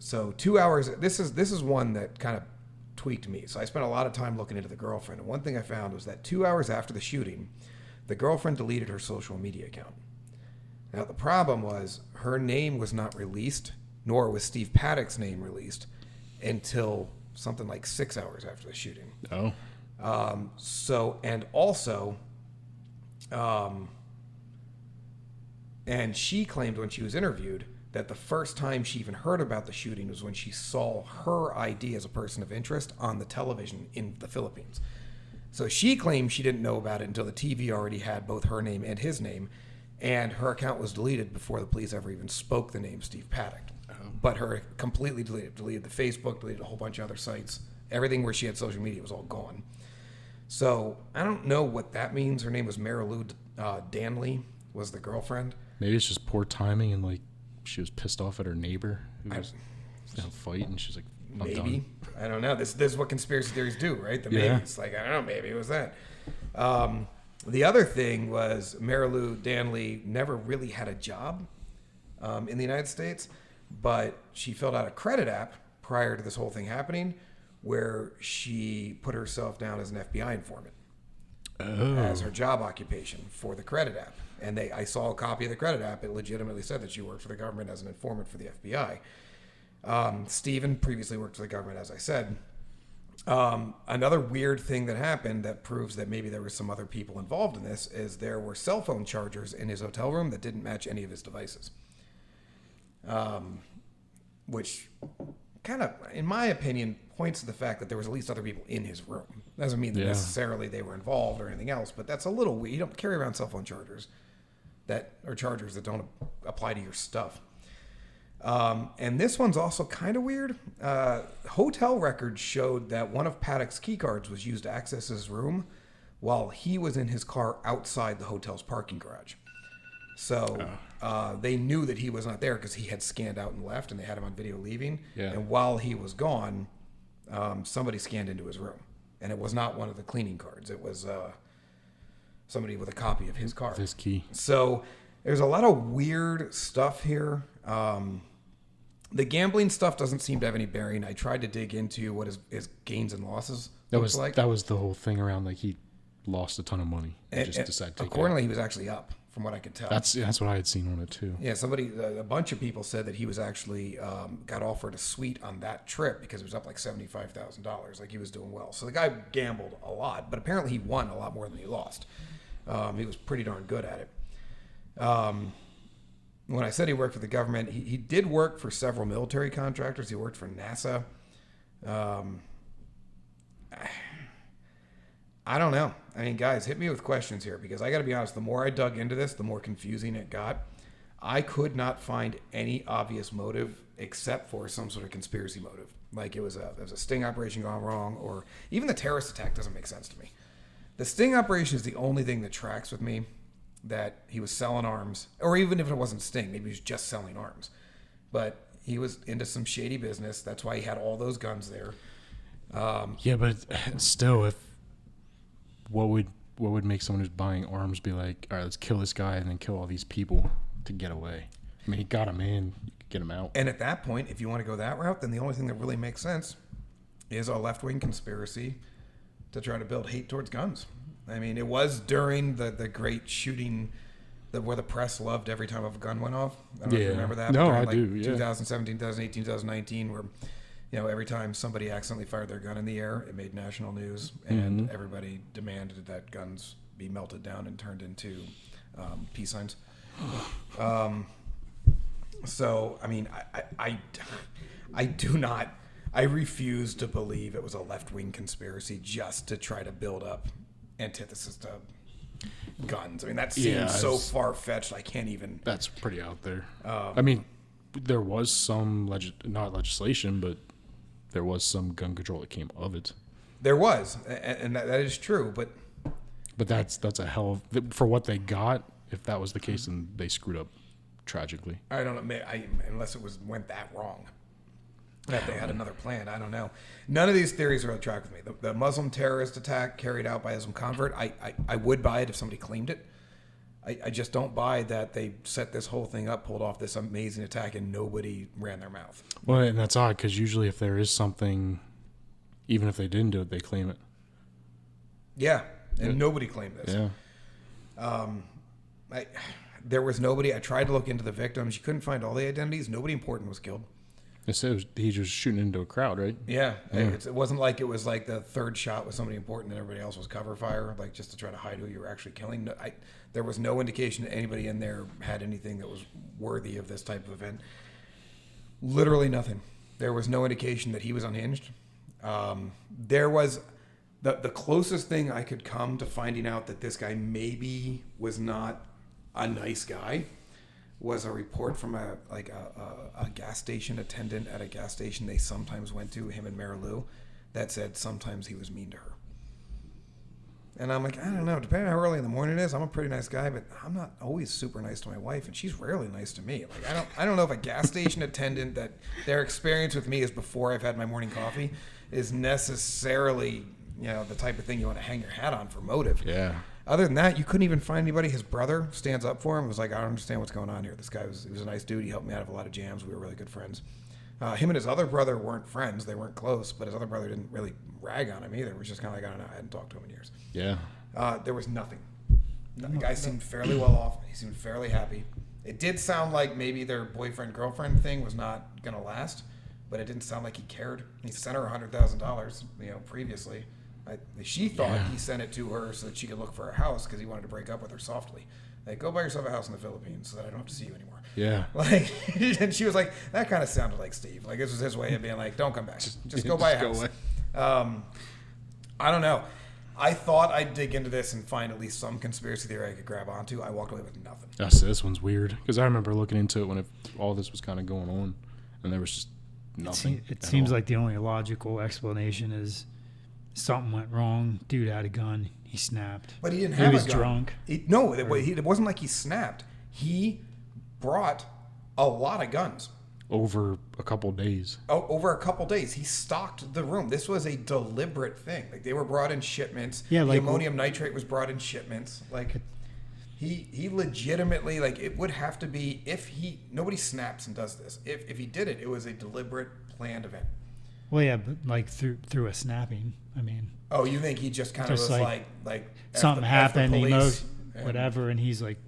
So 2 hours, this is one that kind of tweaked me. So I spent a lot of time looking into the girlfriend. And one thing I found was that 2 hours after the shooting, the girlfriend deleted her social media account. Now, the problem was her name was not released, nor was Steve Paddock's name released until something like 6 hours after the shooting. Oh. And she claimed when she was interviewed that the first time she even heard about the shooting was when she saw her ID as a person of interest on the television in the Philippines. So she claimed she didn't know about it until the TV already had both her name and his name, and her account was deleted before the police ever even spoke the name Steve Paddock. But her completely deleted the Facebook, deleted a whole bunch of other sites. Everything where she had social media was all gone. So I don't know what that means. Her name was Marilu Danley, was the girlfriend. Maybe it's just poor timing, and she was pissed off at her neighbor who was in a fight, and she's like, I'm maybe done. I don't know. This is what conspiracy theories do, right? The maybes. I don't know. Maybe it was that. The other thing was Marilu Danley never really had a job in the United States, but she filled out a credit app prior to this whole thing happening, where she put herself down as an FBI informant as her job occupation for the credit app. And I saw a copy of the credit app. It legitimately said that she worked for the government as an informant for the FBI. Stephen previously worked for the government, as I said. Another weird thing that happened that proves that maybe there were some other people involved in this is there were cell phone chargers in his hotel room that didn't match any of his devices. Which kind of, in my opinion, points to the fact that there was at least other people in his room. Doesn't mean that necessarily they were involved or anything else, but that's a little weird. You don't carry around cell phone chargers that don't apply to your stuff. And this one's also kind of weird. Hotel records showed that one of Paddock's key cards was used to access his room while he was in his car outside the hotel's parking garage. So they knew that he was not there because he had scanned out and left, and they had him on video leaving. Yeah. And while he was gone, somebody scanned into his room. And it was not one of the cleaning cards. It was somebody with a copy of his car. This key. So there's a lot of weird stuff here. The gambling stuff doesn't seem to have any bearing. I tried to dig into what his gains and losses That looks was like. that was the whole thing around like he lost a ton of money and just And decided to take it accordingly, out. he was actually up, from what I could tell. That's what I had seen on it too. Yeah, a bunch of people said that he was actually got offered a suite on that trip because it was up like $75,000. Like he was doing well. So the guy gambled a lot, but apparently he won a lot more than he lost. He was pretty darn good at it. When I said he worked for the government, he did work for several military contractors. He worked for NASA. I don't know. I mean, guys, hit me with questions here because I got to be honest. The more I dug into this, the more confusing it got. I could not find any obvious motive except for some sort of conspiracy motive. Like there was a sting operation gone wrong, or even the terrorist attack doesn't make sense to me. The sting operation is the only thing that tracks with me, that he was selling arms, or even if it wasn't sting, maybe he was just selling arms. But he was into some shady business. That's why he had all those guns there. Yeah, but still, if what would make someone who's buying arms be like, all right, let's kill this guy and then kill all these people to get away? I mean, he got him in, you could get him out. And at that point, if you want to go that route, then the only thing that really makes sense is a left-wing conspiracy to try to build hate towards guns. I mean, it was during the great shooting where the press loved every time a gun went off. I don't know if you remember that. No, during, I do, yeah. 2017, 2018, 2019, where every time somebody accidentally fired their gun in the air, it made national news, and everybody demanded that guns be melted down and turned into peace signs. So, I mean, I refuse to believe it was a left-wing conspiracy just to try to build up antithesis to guns. I mean, that seems so far-fetched. I can't even. That's pretty out there. I mean, there was some not legislation, but there was some gun control that came of it. There was, and that is true. But that's a hell of, for what they got. If that was the case, then they screwed up tragically. I don't know. Unless it went that wrong. That they had another plan. I don't know. None of these theories are on track with me. The Muslim terrorist attack carried out by a Muslim convert, I would buy it if somebody claimed it. I just don't buy that they set this whole thing up, pulled off this amazing attack, and nobody ran their mouth. Well, and that's odd because usually if there is something, even if they didn't do it, they claim it. Yeah, and nobody claimed this. Yeah. There was nobody. I tried to look into the victims. You couldn't find all the identities. Nobody important was killed. He was shooting into a crowd, right? Yeah. It wasn't like it was like the third shot was somebody important and everybody else was cover fire, like just to try to hide who you were actually killing. There was no indication that anybody in there had anything that was worthy of this type of event. Literally nothing. There was no indication that he was unhinged. There was the closest thing I could come to finding out that this guy maybe was not a nice guy was a report from a gas station attendant at a gas station they sometimes went to, him and Mary Lou, that said sometimes he was mean to her. And I'm like, I don't know, depending on how early in the morning it is, I'm a pretty nice guy, but I'm not always super nice to my wife, and she's rarely nice to me. Like I don't know if a gas station attendant that their experience with me is before I've had my morning coffee is necessarily, the type of thing you want to hang your hat on for motive. Yeah. Other than that, you couldn't even find anybody. His brother stands up for him. Was like, I don't understand what's going on here. This guy he was a nice dude. He helped me out of a lot of jams. We were really good friends. Him and his other brother weren't friends. They weren't close, but his other brother didn't really rag on him either. It was just kind of like, I don't know. I hadn't talked to him in years. Yeah. There was nothing. The guy seemed fairly well off. He seemed fairly happy. It did sound like maybe their boyfriend-girlfriend thing was not going to last, but it didn't sound like he cared. He sent her $100,000, previously. She thought he sent it to her so that she could look for a house because he wanted to break up with her softly. Like, go buy yourself a house in the Philippines so that I don't have to see you anymore. Yeah. And she was like, that kind of sounded like Steve. Like, this was his way of being like, don't come back. Just go buy a house. I don't know. I thought I'd dig into this and find at least some conspiracy theory I could grab onto. I walked away with nothing. This one's weird because I remember looking into it when all this was kind of going on, and there was just nothing. It seems like the only logical explanation is something went wrong. Dude had a gun. He snapped. But he didn't have a gun. He was drunk. It wasn't like he snapped. He brought a lot of guns. over a couple days. Oh, over a couple days, he stocked the room. This was a deliberate thing. Like, they were brought in shipments. Yeah, the like ammonium nitrate was brought in shipments. Like, he legitimately, like, it would have to be nobody snaps and does this. If he did it, it was a deliberate, planned event. Well, yeah, but like through a snapping. I mean, Oh, you think he just kind of Just was like like something happened, he police, whatever, and he's like,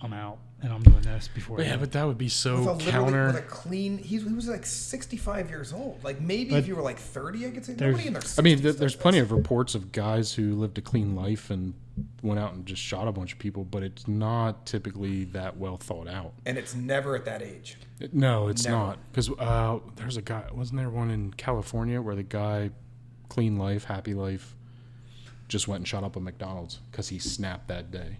I'm out and I'm doing this before. But yeah, but that would be so with a counter. with a clean. He was like 65 years old. Like, maybe But if you were like 30, I could say there's- nobody in their 60s I mean, does there's this. plenty of reports of guys who lived a clean life and went out and just shot a bunch of people, but it's not typically that well thought out. And it's never at that age. No, it's Never. not. Because there's a guy, wasn't there one in California where the guy, clean life, happy life, just went and shot up a McDonald's because he snapped that day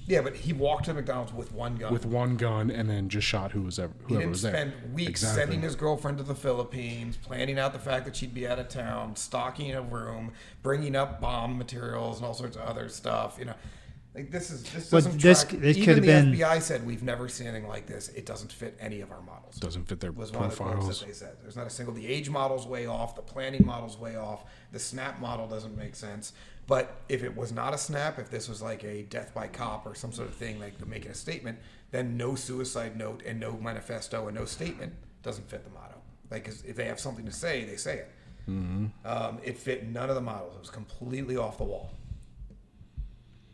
Yeah, but he walked to McDonald's with one gun. with one gun and then just shot He whoever didn't was there. spend weeks Exactly. sending his girlfriend to the Philippines, planning out the fact that she'd be out of town, stocking a room, bringing up bomb materials and all sorts of other stuff. You know, like this But doesn't this- track. this Even could have the been- FBI said we've never seen anything like this. It doesn't fit any of our models. Doesn't fit their Was one of the quotes profiles. that they said. There's not a single. The age model's way off. The planning model's way off. The snap model doesn't make sense. But if it was not a snap, if this was like a death by cop or some sort of thing, like making a statement, then no suicide note and no manifesto and no statement doesn't fit the motto. Like, 'cause if they have something to say, they say it. It fit none of the models. It was completely off the wall.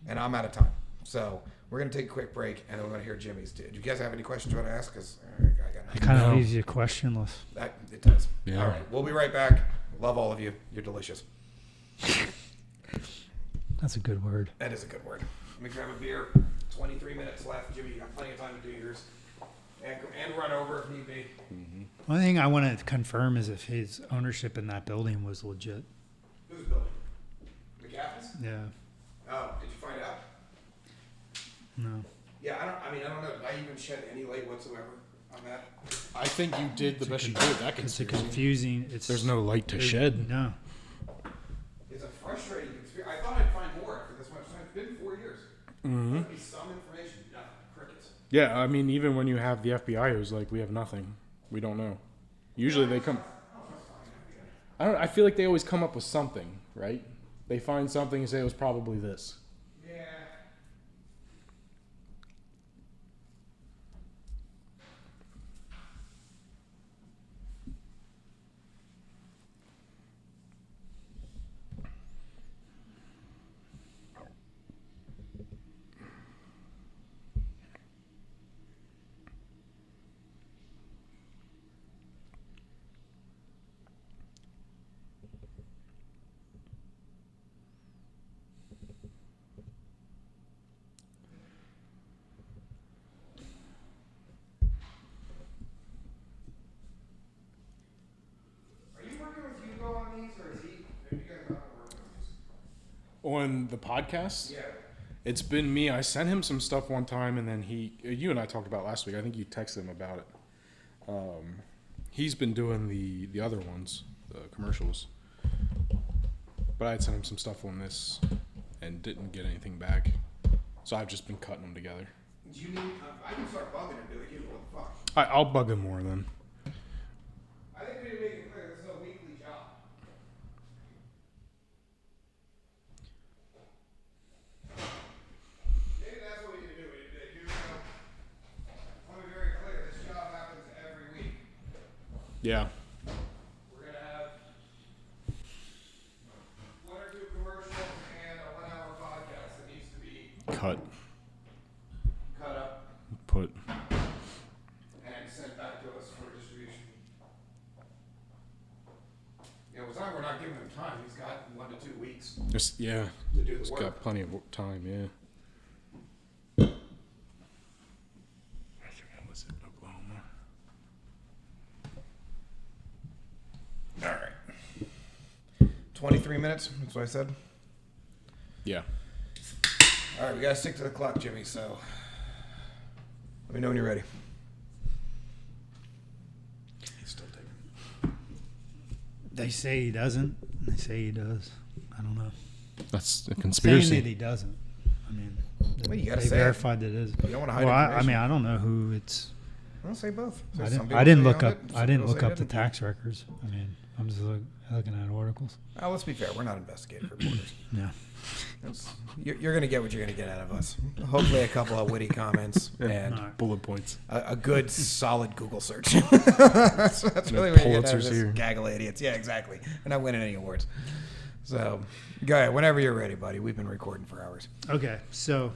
And I'm out of time. So we're going to take a quick break, and then we're going to hear Jimmy's. Do you guys have any questions you want to ask? Because I got It nothing. kind of No. leaves you questionless. It does. Yeah. All right. We'll be right back. Love all of you. You're delicious. That's a good word. That is a good word. Let me grab a beer. 23 minutes left. Jimmy, you got plenty of time to do yours. And run over if need be. One thing I want to confirm is if his ownership in that building was legit. Who's building? McAfee's? Yeah. Oh, did you find out? No. Yeah, I don't know. Did I even shed any light whatsoever on that? I think you did the best you could. That It's a conspiracy. confusing. There's no light to shed. No. It's a frustrating conspiracy. I thought I'd find more after this much time. It's been 4 years. There'd be some information. Nothing. Crickets. Yeah, I mean, even when you have the FBI who's like, we have nothing, we don't know. Usually they come. I feel like they always come up with something, right? They find something and say it was probably this. Yeah. Are you working with Hugo on these, or is he? Have you guys not working on these? On the podcast, Yeah. it's been me. I sent him some stuff one time, and then you and I talked about it last week. I think you texted him about it. He's been doing the other ones, the commercials. But I had sent him some stuff on this, and didn't get anything back. So I've just been cutting them together. Do you need? I can start bugging him. Be like, you know what the fuck? I'll bug him more then. I think we need to make it clear this is a weekly job. Maybe that's what we need to do. We need to do. I want to be very clear. This job happens every week. Yeah. We're gonna have one or two commercials and a 1-hour podcast that needs to be Cut. cut up Put. and sent back to us for distribution. Yeah, we're not giving him time. He's got 1 to 2 weeks Just yeah. to do the He's work. got plenty of time. Yeah. I forgot, was it Oklahoma? All right. 23 minutes. That's what I said. Yeah. All right, we gotta stick to the clock, Jimmy. So let me know when you're ready. He's still taking. They say he doesn't. They say he does. I don't know. That's a Saying conspiracy. that he doesn't. I mean, Well, you gotta they say it. verified that it is. You don't wanna hide Well, I information. mean, I don't know who it's. I'll say both. So I some didn't. people I didn't say look owned up. it, some I didn't people look say up the didn't. tax records. I mean, I'm just looking at articles. Oh, let's be fair. We're not investigative reporters. Yeah. You're going to get what you're going to get out of us. Hopefully, a couple of witty comments and All right. Bullet points. a good, solid Google search. that's really what you get out of Pulitzer's this here. gaggle of idiots. Yeah, exactly. We're not winning any awards. So, go ahead. Whenever you're ready, buddy. We've been recording for hours. Okay. So,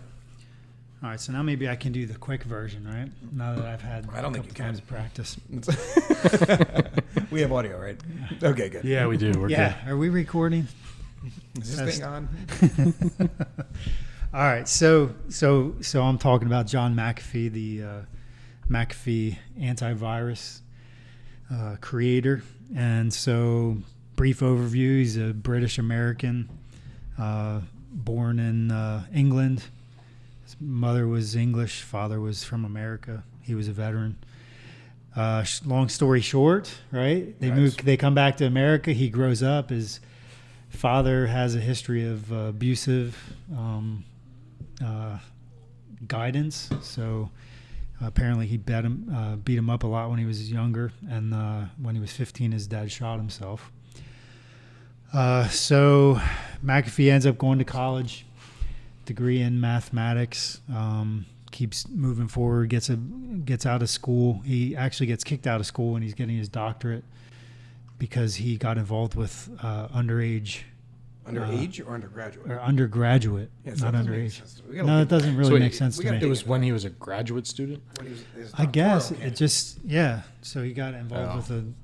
all right. So now maybe I can do the quick version, right? Now that I've had I don't a think you couple times practice. We have audio, right? Okay, good. Yeah, we do. We're Yeah. Are we recording? Is this thing on? All right, so I'm talking about John McAfee, the McAfee antivirus creator, and so brief overview: he's a British American, born in England. His mother was English, father was from America. He was a veteran. Long story short, right? They come back to America. He grows up. His father has a history of abusive guidance. So apparently he beat him up a lot when he was younger. And when he was 15, his dad shot himself. So McAfee ends up going to college, degree in mathematics, keeps moving forward, gets out of school. He actually gets kicked out of school when he's getting his doctorate because he got involved with underage. Underage or undergraduate? Or undergraduate, Yeah, so not that doesn't make underage. sense. We gotta No, look that doesn't really So make sense to gotta me. dig It was into when that. he was a graduate student. When he was- his I guess doctoral it just, yeah. So he got involved Oh. with an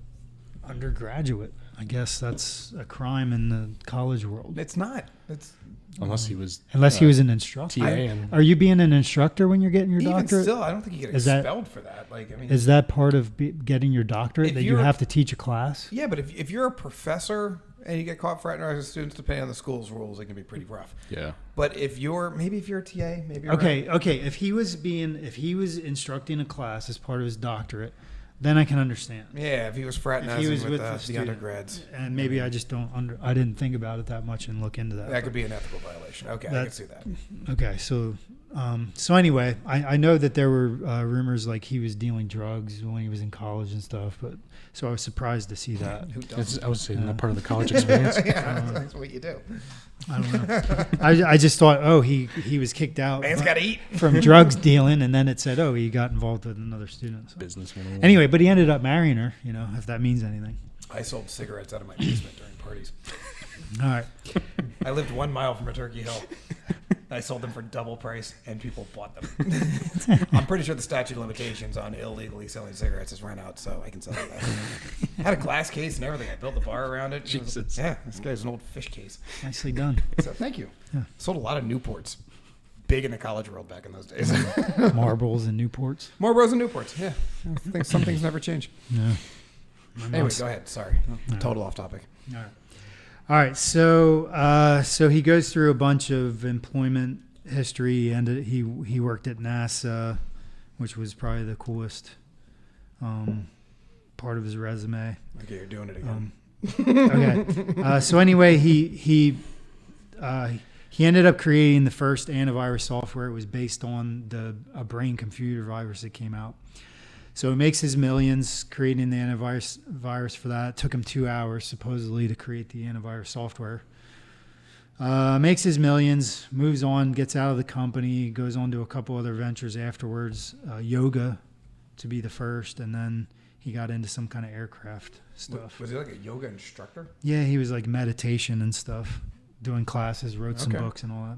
undergraduate. I guess that's a crime in the college world. It's not. It's Unless he was. Unless he was an instructor. TA and Are you being an instructor when you're getting your even doctorate? still. I don't think you get Is that- expelled for that. Like, I mean, Is that part of getting your doctorate, If that you you're- have to teach a class? yeah, but if you're a professor and you get caught fraternizing students, depending on the school's rules, it can be pretty rough. yeah. But if you're a TA, maybe you're Okay, right. okay. If he was instructing a class as part of his doctorate, then I can understand. Yeah, if he was fraternizing If he was with, with the the student. undergrads, And maybe I just I didn't think about it that much and look into that. that could be an ethical violation. Okay, I can see that. Okay, so anyway, I know that there were rumors like he was dealing drugs when he was in college and stuff, but so I was surprised to see that. Who doesn't? I was saying that part of the college experience. Yeah, that's what you do. I don't know. I just thought, oh, he was kicked out Man's got to eat. from drugs dealing, and then it said, oh, he got involved with another student. So. Business 101. Anyway, but he ended up marrying her. You know, if that means anything. I sold cigarettes out of my basement during parties. All right. I lived 1 mile from a Turkey Hill. I sold them for double price, and people bought them. I'm pretty sure the statute of limitations on illegally selling cigarettes has run out, so I can sell that. Had a glass case and everything. I built a bar around it. It was- Jesus. yeah, this guy's an old fish case. Nicely done. So thank you. Yeah. Sold a lot of Newports. Big in the college world back in those days. Marbles and Newports. More Rose and Newports. Yeah, I think some things never change. Yeah. Anyway, go ahead. Sorry, total off topic. All right. All right. So he goes through a bunch of employment history, and he worked at NASA, which was probably the coolest part of his resume. Okay, you're doing it again. Okay. So anyway, he ended up creating the first antivirus software. It was based on a brain computer virus that came out. So he makes his millions creating the antivirus for that. It took him 2 hours supposedly to create the antivirus software. Makes his millions, moves on, gets out of the company, goes on to a couple other ventures afterwards. Yoga to be the first, and then he got into some kind of aircraft stuff. Was he like a yoga instructor? Yeah, he was like meditation and stuff, doing classes, wrote some Okay. books and all that.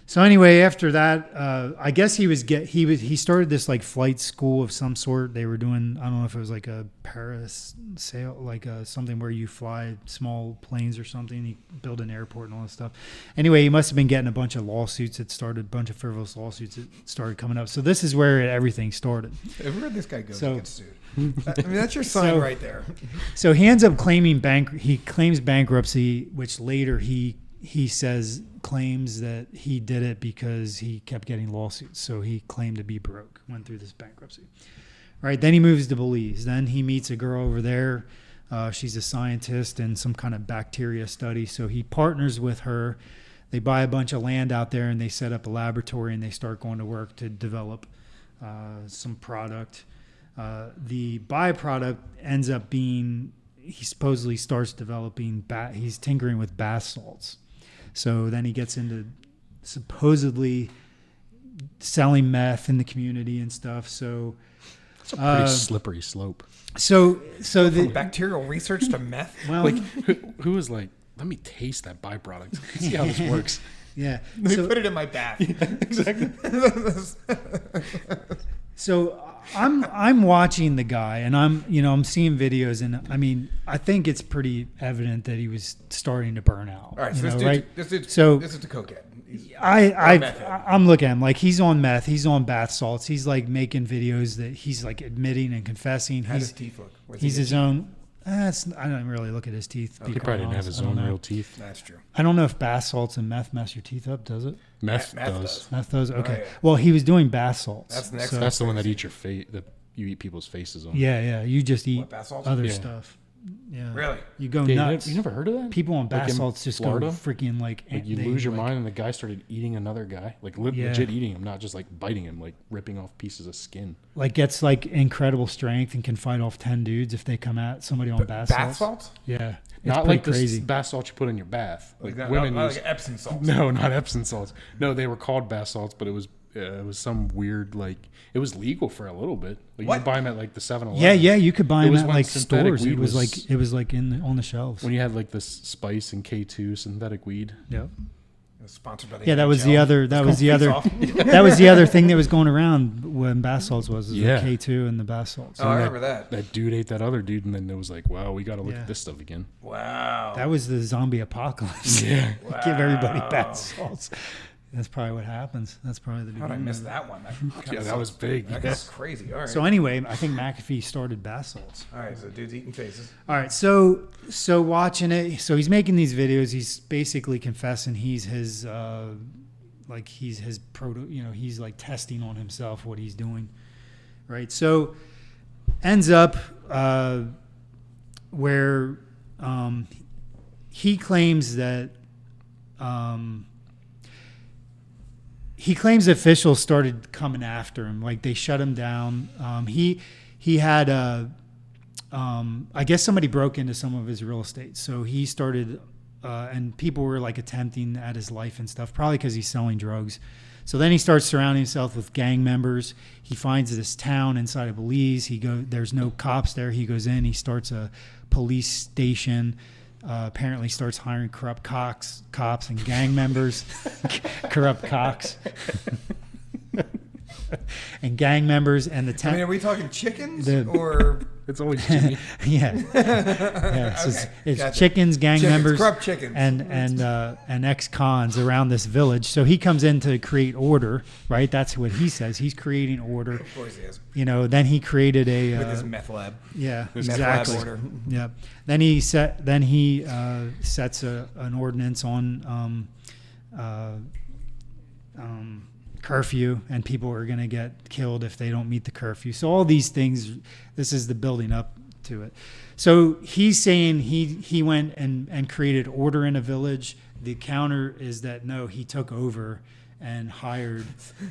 So anyway, after that, I guess he started this like flight school of some sort. They were doing, I don't know if it was like a parasail, like something where you fly small planes or something. He built an airport and all that stuff. Anyway, he must have been getting a bunch of lawsuits. It started a bunch of frivolous lawsuits that started coming up. So this is where everything started. Everywhere this guy goes, So- he gets sued. I mean, that's your sign So- right there. So he ends up claiming he claims bankruptcy, which later he claims that he did it because he kept getting lawsuits. So he claimed to be broke, went through this bankruptcy. Right. Then he moves to Belize. Then he meets a girl over there. She's a scientist in some kind of bacteria study. So he partners with her. They buy a bunch of land out there and they set up a laboratory and they start going to work to develop some product. The byproduct ends up being he supposedly starts developing he's tinkering with bath salts. So then he gets into supposedly selling meth in the community and stuff. So It's a pretty slippery slope. So the Bacterial research to meth. well, Like, who was like, let me taste that byproduct. See how this works. yeah. Let me put it in my bath. Exactly. So I'm watching the guy, and I'm seeing videos, and I mean I think it's pretty evident that he was starting to burn out. All right, so this is the cokehead. I'm looking at him like he's on meth, he's on bath salts, he's like making videos that he's like admitting and confessing. How does his teeth look? He's his own. I don't really look at his teeth. He probably didn't have his own real teeth. That's true. I don't know if bath salts and meth mess your teeth up, does it? Meth Meth does. Meth does? Okay. yeah. Well, he was doing bath salts. That's the next so- one. That's the one that eats your face. That you eat people's faces on. Yeah. You just eat bath salts? other Yeah. stuff. Yeah. Really? You go Yeah, nuts. you never heard of that? People on bath in salts just Florida? go freaking like You they, lose your like, mind, and the guy started eating another guy, like Yeah. legit eating him, not just like biting him, like ripping off pieces of skin. Like gets like incredible strength and can fight off 10 dudes if they come at somebody on bath Bath salts. salts? Yeah. It's Not pretty like the crazy. bath salts you put in your bath. Like Not women use. like Epsom salts. No, not Epsom salts. No, they were called bath salts, but it was some weird like it was legal for a little bit. Like, you What? could buy them at like the 7-Eleven. Yeah, you could buy It them was at when like synthetic stores. weed It was like on the shelves. when you had like this spice and K2 synthetic weed. Yeah. Sponsored by the Yeah, that was the NHL. other. That was the Face other. Off. That was the other thing that was going around when bath salts was Yeah. the K2 and the bath salts. Oh, I remember that. That dude ate that other dude, and then it was like, wow, we got to look Yeah. at this stuff again. Wow. That was the zombie apocalypse. Yeah. Give everybody bath salts. That's probably what happens. That's probably the How did I beginning. miss that one? That was big. That's crazy. All right. So anyway, I think McAfee started bath salts. All right. So dude's eating faces. All right, so watching it, so he's making these videos. He's basically confessing he's his he's like testing on himself what he's doing, right? So ends up where he claims that officials started coming after him, like they shut him down. He had I guess somebody broke into some of his real estate, so he started, and people were like attempting at his life and stuff, probably because he's selling drugs. So then he starts surrounding himself with gang members. He finds this town inside of Belize. There's no cops there. He goes in. He starts a police station. Apparently starts hiring corrupt cops and gang members, corrupt cocks. And gang members and the town. I mean, are we talking chickens The- or It's always Jimmy. Yeah, so it's gotcha. chickens, gang members, corrupt chickens? and ex-cons around this village. So he comes in to create order, right? That's what he says. He's creating order. Of course he is. Then he created With a his meth lab. yeah, Meth exactly. lab order. Yeah. Then he sets an ordinance on curfew, and people are going to get killed if they don't meet the curfew. So all these things, this is the building up to it. So he's saying he went and created order in a village. The counter is that no, he took over and hired,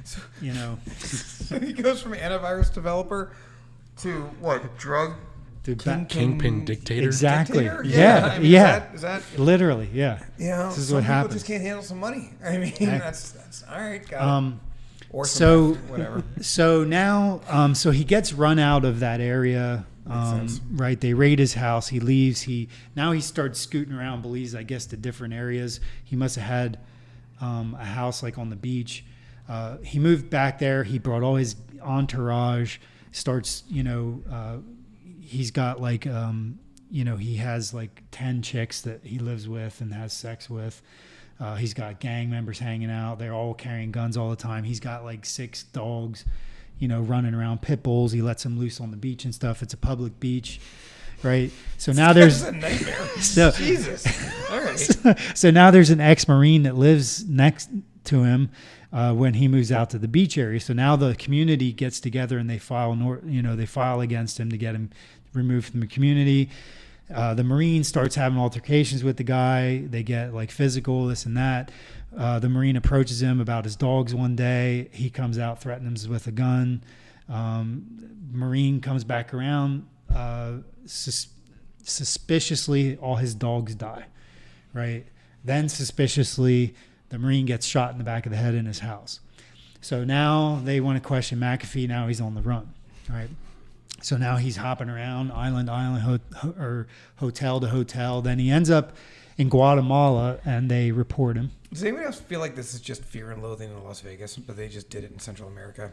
So he goes from antivirus developer to what? Drug Kingpin dictator. Exactly. dictator? Yeah. I mean, Yeah. Is that Literally. Yeah. this is some what people happens. just can't handle some money. I mean, that's all right. Got it. Or some So meth, whatever. So now, so he gets run out of that area. sense. Right. They raid his house. He leaves. Now he starts scooting around Belize, I guess, to different areas. He must have had a house like on the beach. He moved back there. He brought all his entourage. Starts, he's got like, he has like 10 chicks that he lives with and has sex with. He's got gang members hanging out. They're all carrying guns all the time. He's got like 6 dogs, running around, pit bulls. He lets them loose on the beach and stuff. It's a public beach, right? So now there's That's a nightmare. so, Jesus. All right. so now there's an ex-Marine that lives next to him when he moves out to the beach area. So now the community gets together and they file against him to get him removed from the community. The Marine starts having altercations with the guy. They get like physical, this and that. The Marine approaches him about his dogs one day. He comes out, threatens him with a gun. Marine comes back around. Suspiciously, all his dogs die, right? Then suspiciously, the Marine gets shot in the back of the head in his house. So now they want to question McAfee. Now he's on the run, right? So now he's hopping around island to island, or hotel to hotel. Then he ends up in Guatemala, and they report him. Does anybody else feel like this is just Fear and Loathing in Las Vegas, but they just did it in Central America?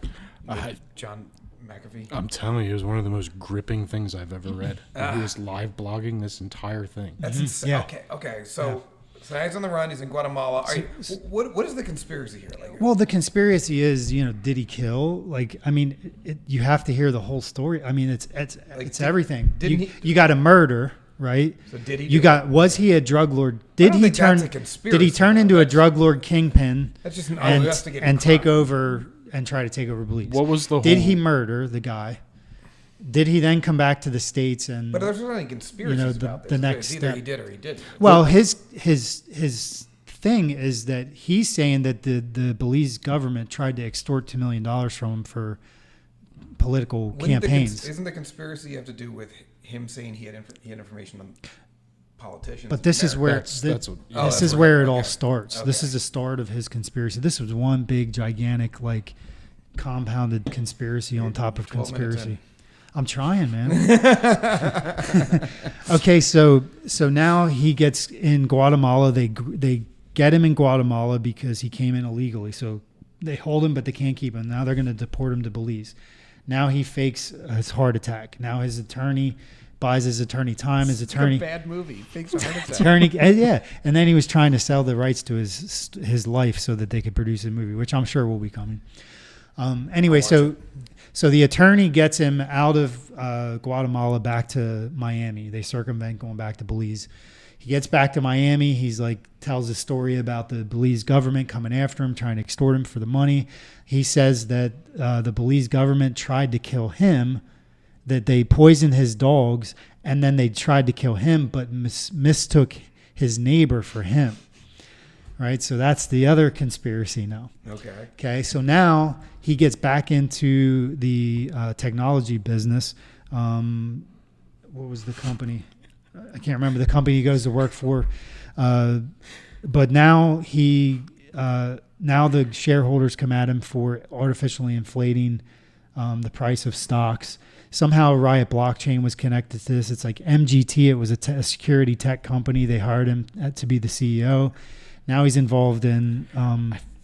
John McAfee? I'm telling you, it was one of the most gripping things I've ever read. He was live blogging this entire thing. That's insane. Yeah. Okay. So he's on the run. He's in Guatemala. What is the conspiracy here? Like, well, the conspiracy is, did he kill? Like, I mean, you have to hear the whole story. I mean, it's everything. You got a murder, right? So did he? Was he a drug lord? Did he turn into a drug lord kingpin? That's just an and take over and try to take over Belize. What was the? Did he murder the guy? Did he then come back to the States and? But there's not any conspiracies about this. The next either step. He did or he didn't. Well, his thing is that he's saying that the Belize government tried to extort $2 million from him for political campaigns. Isn't the conspiracy have to do with him saying he had information on politicians? But this is where it all starts. Okay. This is the start of his conspiracy. This was one big, gigantic, like compounded conspiracy on top of conspiracy. I'm trying, man. Okay, so now he gets in Guatemala. They get him in Guatemala because he came in illegally. So they hold him, but they can't keep him. Now they're going to deport him to Belize. Now he fakes his heart attack. Now his attorney buys his attorney time. His attorney, it's like a bad movie. Fakes a heart attack. Yeah, and then he was trying to sell the rights to his life so that they could produce a movie, which I'm sure will be coming. Anyway, so the attorney gets him out of Guatemala back to Miami. They circumvent going back to Belize. He gets back to Miami. He's tells a story about the Belize government coming after him, trying to extort him for the money. He says that the Belize government tried to kill him, that they poisoned his dogs, and then they tried to kill him, but mistook his neighbor for him. Right, so that's the other conspiracy now. Okay, so now he gets back into the technology business. What was the company? I can't remember the company he goes to work for. But now now the shareholders come at him for artificially inflating the price of stocks. Somehow Riot Blockchain was connected to this. It's like MGT. It was a security tech company. They hired him to be the CEO. Now he's involved in.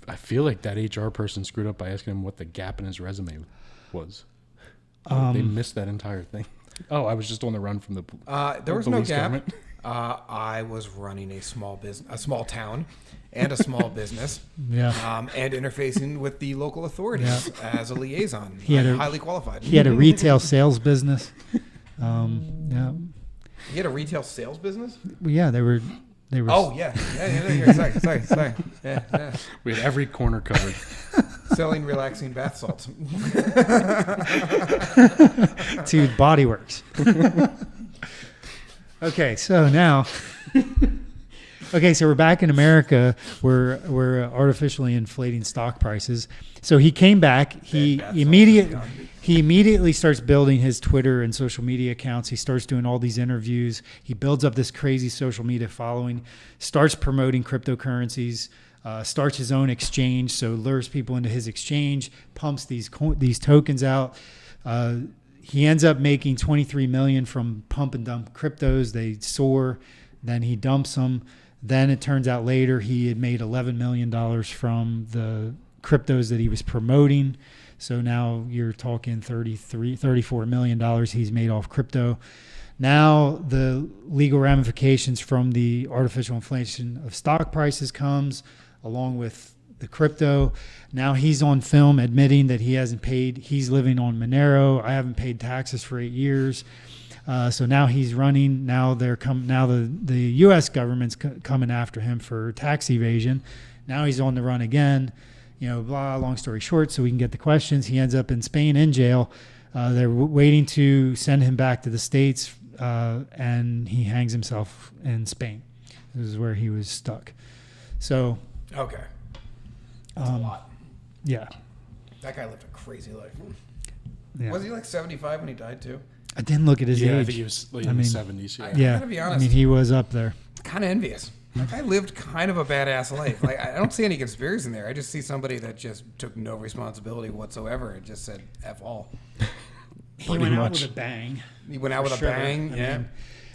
I feel like that HR person screwed up by asking him what the gap in his resume was. They missed that entire thing. Oh, I was just on the run from the. There was no gap. I was running a small town, and a small business. Yeah. And interfacing with the local authorities as a liaison. Highly qualified. He had a retail sales business. Yeah. He had a retail sales business? Well, yeah, they were. Oh yeah. Sorry. Yeah. We had every corner covered. Selling relaxing bath salts to Body Works. Okay, so now, so we're back in America. We're artificially inflating stock prices. So he came back. He immediately starts building his Twitter and social media accounts. He starts doing all these interviews. He builds up this crazy social media following. Starts promoting cryptocurrencies. Starts his own exchange, so lures people into his exchange. Pumps these tokens out. He ends up making $23 million from pump and dump cryptos. They soar. Then he dumps them. Then it turns out later he had made $11 million from the cryptos that he was promoting. So now you're talking $34 million he's made off crypto. Now the legal ramifications from the artificial inflation of stock prices comes along with the crypto. Now he's on film admitting that he hasn't paid. He's living on Monero. I haven't paid taxes for 8 years. So now he's running. Now the U.S. government's coming after him for tax evasion. Now he's on the run again. Long story short, so we can get the questions. He ends up in Spain in jail. They're waiting to send him back to the States and he hangs himself in Spain. This is where he was stuck. So, Okay. That's a lot. yeah. That guy lived a crazy life. Yeah. Was he like 75 when he died too? I didn't look at his Yeah, age. I think he was like in the 70s. Yeah. Yeah, I'm gonna be honest. I mean, he was up there. Kind of envious. That guy lived kind of a badass life. Like, I don't see any conspiracy in there. I just see somebody that just took no responsibility whatsoever and just said F all. He Pretty went out much. with a bang. He went out with Sure. a bang. I Yeah.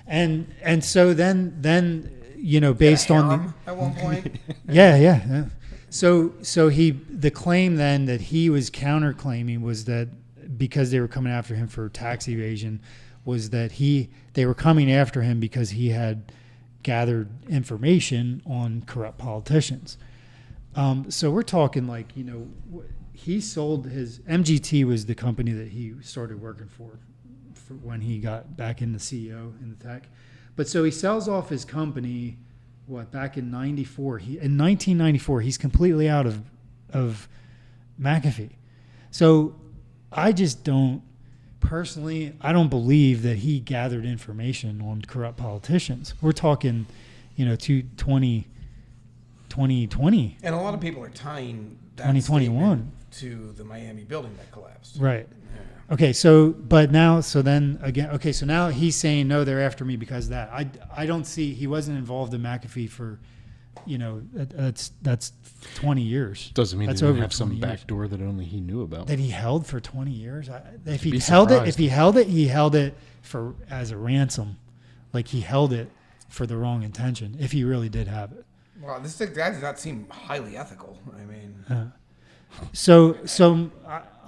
mean, and so then based on Harem at one point. yeah. So the claim then that he was counterclaiming was that because they were coming after him for tax evasion was that they were coming after him because he had gathered information on corrupt politicians. So we're talking like, he sold his MGT was the company that he started working for when he got back into CEO in the tech. But so he sells off his company, back in 94. In 1994, he's completely out of McAfee. So I just don't believe that he gathered information on corrupt politicians. We're talking, 2020. And a lot of people are tying that 2021 to the Miami building that collapsed. Right. Yeah. Okay. So now he's saying, no, they're after me because of that. I don't see, he wasn't involved in McAfee for, that's 20 years. Doesn't mean That's they didn't over have some 20 years. back door that only he knew about. That he held for 20 years. If be he held surprised. he held it for as a ransom, like he held it for the wrong intention. If he really did have it. Wow, that does not seem highly ethical. I mean, So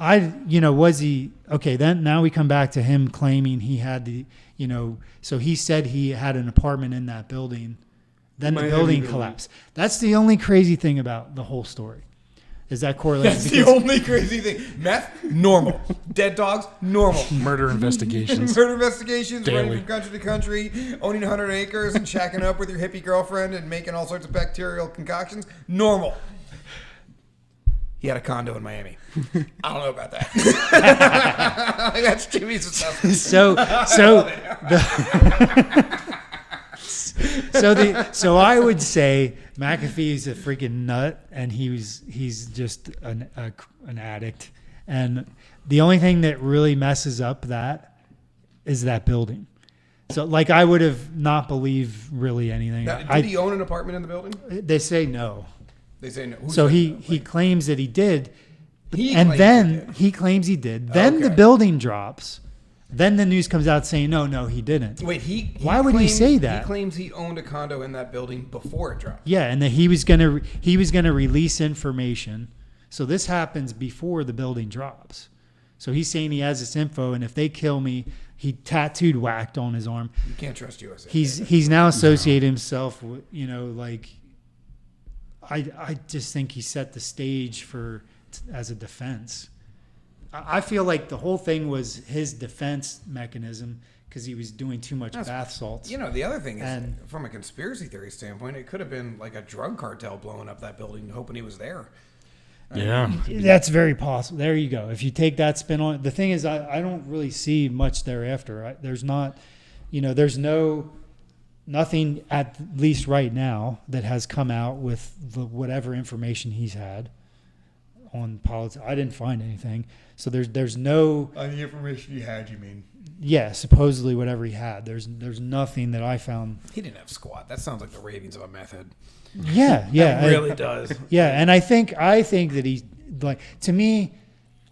was he okay? Then now we come back to him claiming he had so he said he had an apartment in that building. Then the building collapsed. That's the only crazy thing about the whole story. Is that correlated? that's the only crazy thing. Meth, normal. Dead dogs, normal. Murder investigations. Murder investigations, Daily. running from country to country, owning 100 acres and shacking up with your hippie girlfriend and making all sorts of bacterial concoctions, normal. He had a condo in Miami. I don't know about that. That's Jimmy's stuff. So I would say McAfee is a freaking nut, and he's just an addict. And the only thing that really messes up that is that building. So like I would have not believed really anything. Now, did he own an apartment in the building? They say no. They say no. So he claims that he did, He and claims then he did. he claims he did. Then the Okay. building drops. Then the news comes out saying no, he didn't. Wait, Why would he say that? He claims he owned a condo in that building before it dropped. Yeah, and that he was gonna release information. So this happens before the building drops. So he's saying he has this info, and if they kill me, he tattooed whacked on his arm. You can't trust USA. He's now associated himself with I just think he set the stage as a defense. I feel like the whole thing was his defense mechanism because he was doing too much bath salts. The other thing is, And- from a conspiracy theory standpoint, it could have been like a drug cartel blowing up that building, hoping he was there. Yeah. That's very possible. There you go. If you take that spin on it, the thing is, I don't really see much thereafter. There's not, there's nothing at least right now that has come out with whatever information he's had on politics. I didn't find anything. So there's no. On the information you had, you mean? Yeah, supposedly whatever he had. There's nothing that I found. He didn't have squat. That sounds like the ravings of a meth head. Yeah. It really does. Yeah, and I think that he, to me,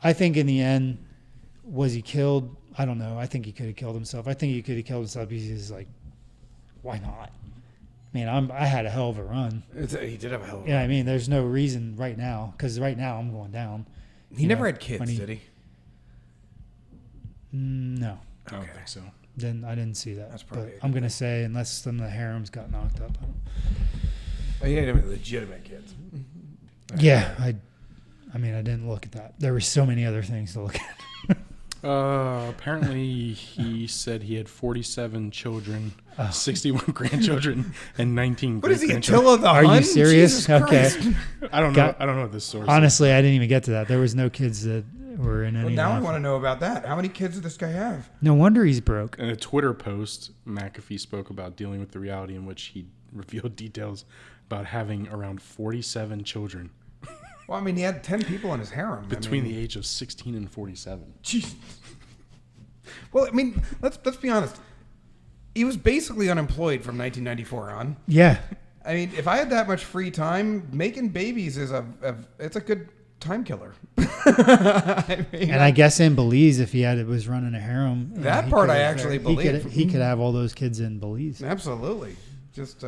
I think in the end, was he killed? I don't know. I think he could have killed himself. I think he could have killed himself because he's like, why not? I mean, I had a hell of a run. He did have a hell of a Yeah, I mean, there's no reason right now because right now I'm going down. He never had kids, did he? No, I don't think so. then I didn't see that. That's probably But a I'm good gonna say unless some of the harems got knocked up. He didn't have legitimate kids. Yeah, I mean, I didn't look at that. There were so many other things to look at. Apparently, he said he had 47 children, 61 grandchildren, and 19 What is he, great-grandchildren. Attila the Are you Hun? serious? Jesus Okay. Christ. I don't know. I don't know what this source. Honestly, I didn't even get to that. There was no kids that or in any. Well, now I of want to know about that. How many kids does this guy have? No wonder he's broke. In a Twitter post, McAfee spoke about dealing with the reality in which he revealed details about having around 47 children Well, I mean, he had 10 people in his harem. between the age of 16 and 47. Jeez. Well, I mean, let's be honest. He was basically unemployed from 1994 on. Yeah. I mean, if I had that much free time, making babies is it's a good time killer. I mean, And I guess in Belize, if he was running a harem, That he part could I have- actually he believe. He could have all those kids in Belize. absolutely. Just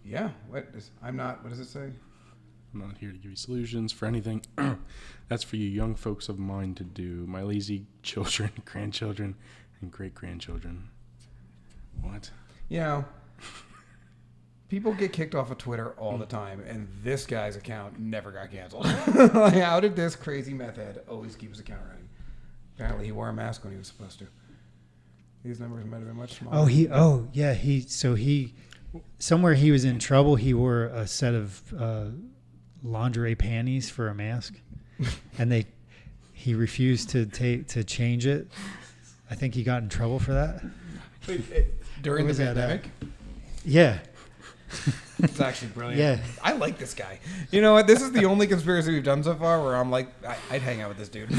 yeah. What does it say? I'm not here to give you solutions for anything. That's for you young folks of mine to do. My lazy children, grandchildren, and great-grandchildren. What? You know, people get kicked off of Twitter all the time, and this guy's account never got canceled. Like, how did this crazy meth head always keep his account running? Apparently, he wore a mask when he was supposed to. These numbers might have been much smaller. Somewhere he was in trouble. He wore a set of lingerie panties for a mask, and he refused to change it. I think he got in trouble for that. During the was that, pandemic? Yeah. It's actually brilliant. Yeah. I like this guy. You know what? This is the only conspiracy we've done so far where I'm like, I'd hang out with this dude.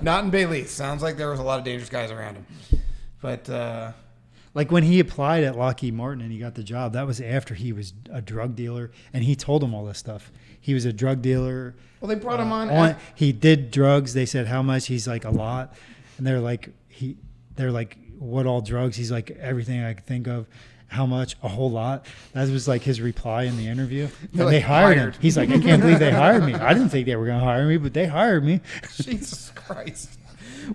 Not in Belize. Sounds like there was a lot of dangerous guys around him. But Like when he applied at Lockheed Martin and he got the job, that was after he was a drug dealer, and he told them all this stuff. He was a drug dealer. well, they brought him on. He did drugs. They said how much. He's like a lot, and they're like what all drugs? He's like everything I could think of. How much? A whole lot. That was like his reply in the interview. And like, they hired him. hired. He's like, I can't believe they hired me. I didn't think they were going to hire me, but they hired me. Jesus Christ.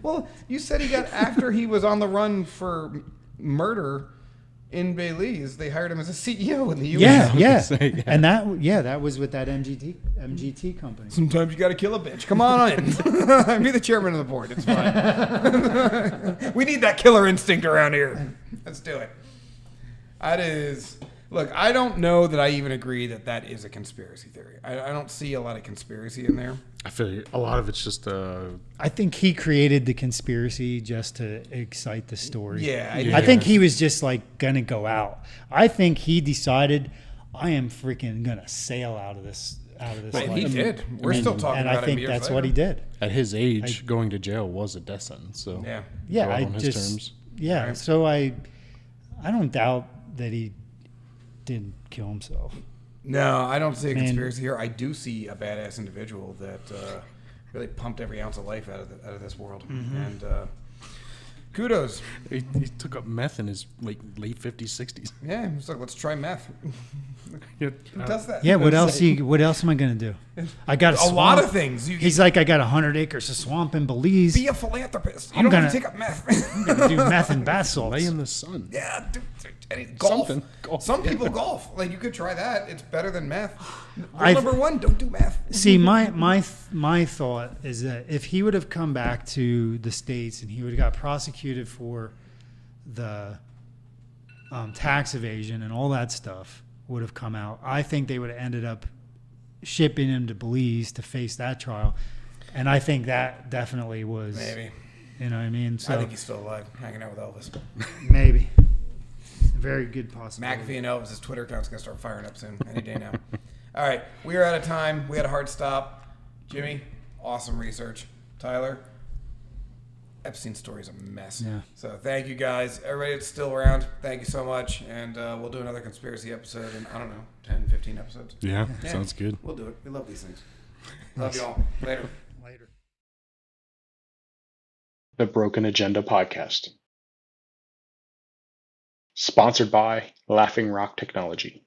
Well, you said he got after he was on the run for murder in Belize. They hired him as a CEO in the U.S. Yeah, yeah. say, yeah. And that was with that MGT company. Sometimes you got to kill a bitch. Come on in. Be the chairman of the board. It's fine. We need that killer instinct around here. Let's do it. That is. Look, I don't know that I even agree that is a conspiracy theory. I don't see a lot of conspiracy in there. I feel a lot of it's just I think he created the conspiracy just to excite the story. Yeah, I think he was just like gonna go out. I think he decided, I am freaking gonna sail out of this. And he life." did. We're still talking And about I think it years that's later. what he did. at his age, going to jail was a death sentence. So Yeah. Yeah, go out I on his just terms. yeah. Right. So I don't doubt that he didn't kill himself. No, I don't see a Man. conspiracy here. I do see a badass individual that really pumped every ounce of life out of this world. Mm-hmm. And kudos. He took up meth in his late 50s, 60s. Yeah, it's like, let's try meth. Who does that? Yeah. What else? What else am I gonna do? I got A lot of things. You He's like, I got 100 acres of swamp in Belize. be a philanthropist. You I'm don't have gonna- to take up meth. I'm gonna do meth and bath salts. Lay in the sun. Yeah, dude, golf. Something. Golf, Some yeah. people golf. Like, you could try that. It's better than meth. Rule I've- number one: don't do meth. See, my thought is that if he would have come back to the States and he would have got prosecuted for the tax evasion and all that stuff would have come out, I think they would have ended up shipping him to Belize to face that trial. And I think that definitely was, Maybe. you know what I mean? So I think he's still alive, hanging out with Elvis. maybe. Very good possibility. McAfee and Elvis' Twitter account's gonna start firing up soon, any day now. All right, we are out of time. We had a hard stop. Jimmy, awesome research. Tyler, Epstein's story's a mess. Yeah. So thank you guys. Everybody that's still around, thank you so much. And we'll do another conspiracy episode in, I don't know, 10, 15 episodes. Yeah, Yeah. sounds good. We'll do it. We love these things. Love you all. Later. Later. The Broken Agenda Podcast. Sponsored by Laughing Rock Technology.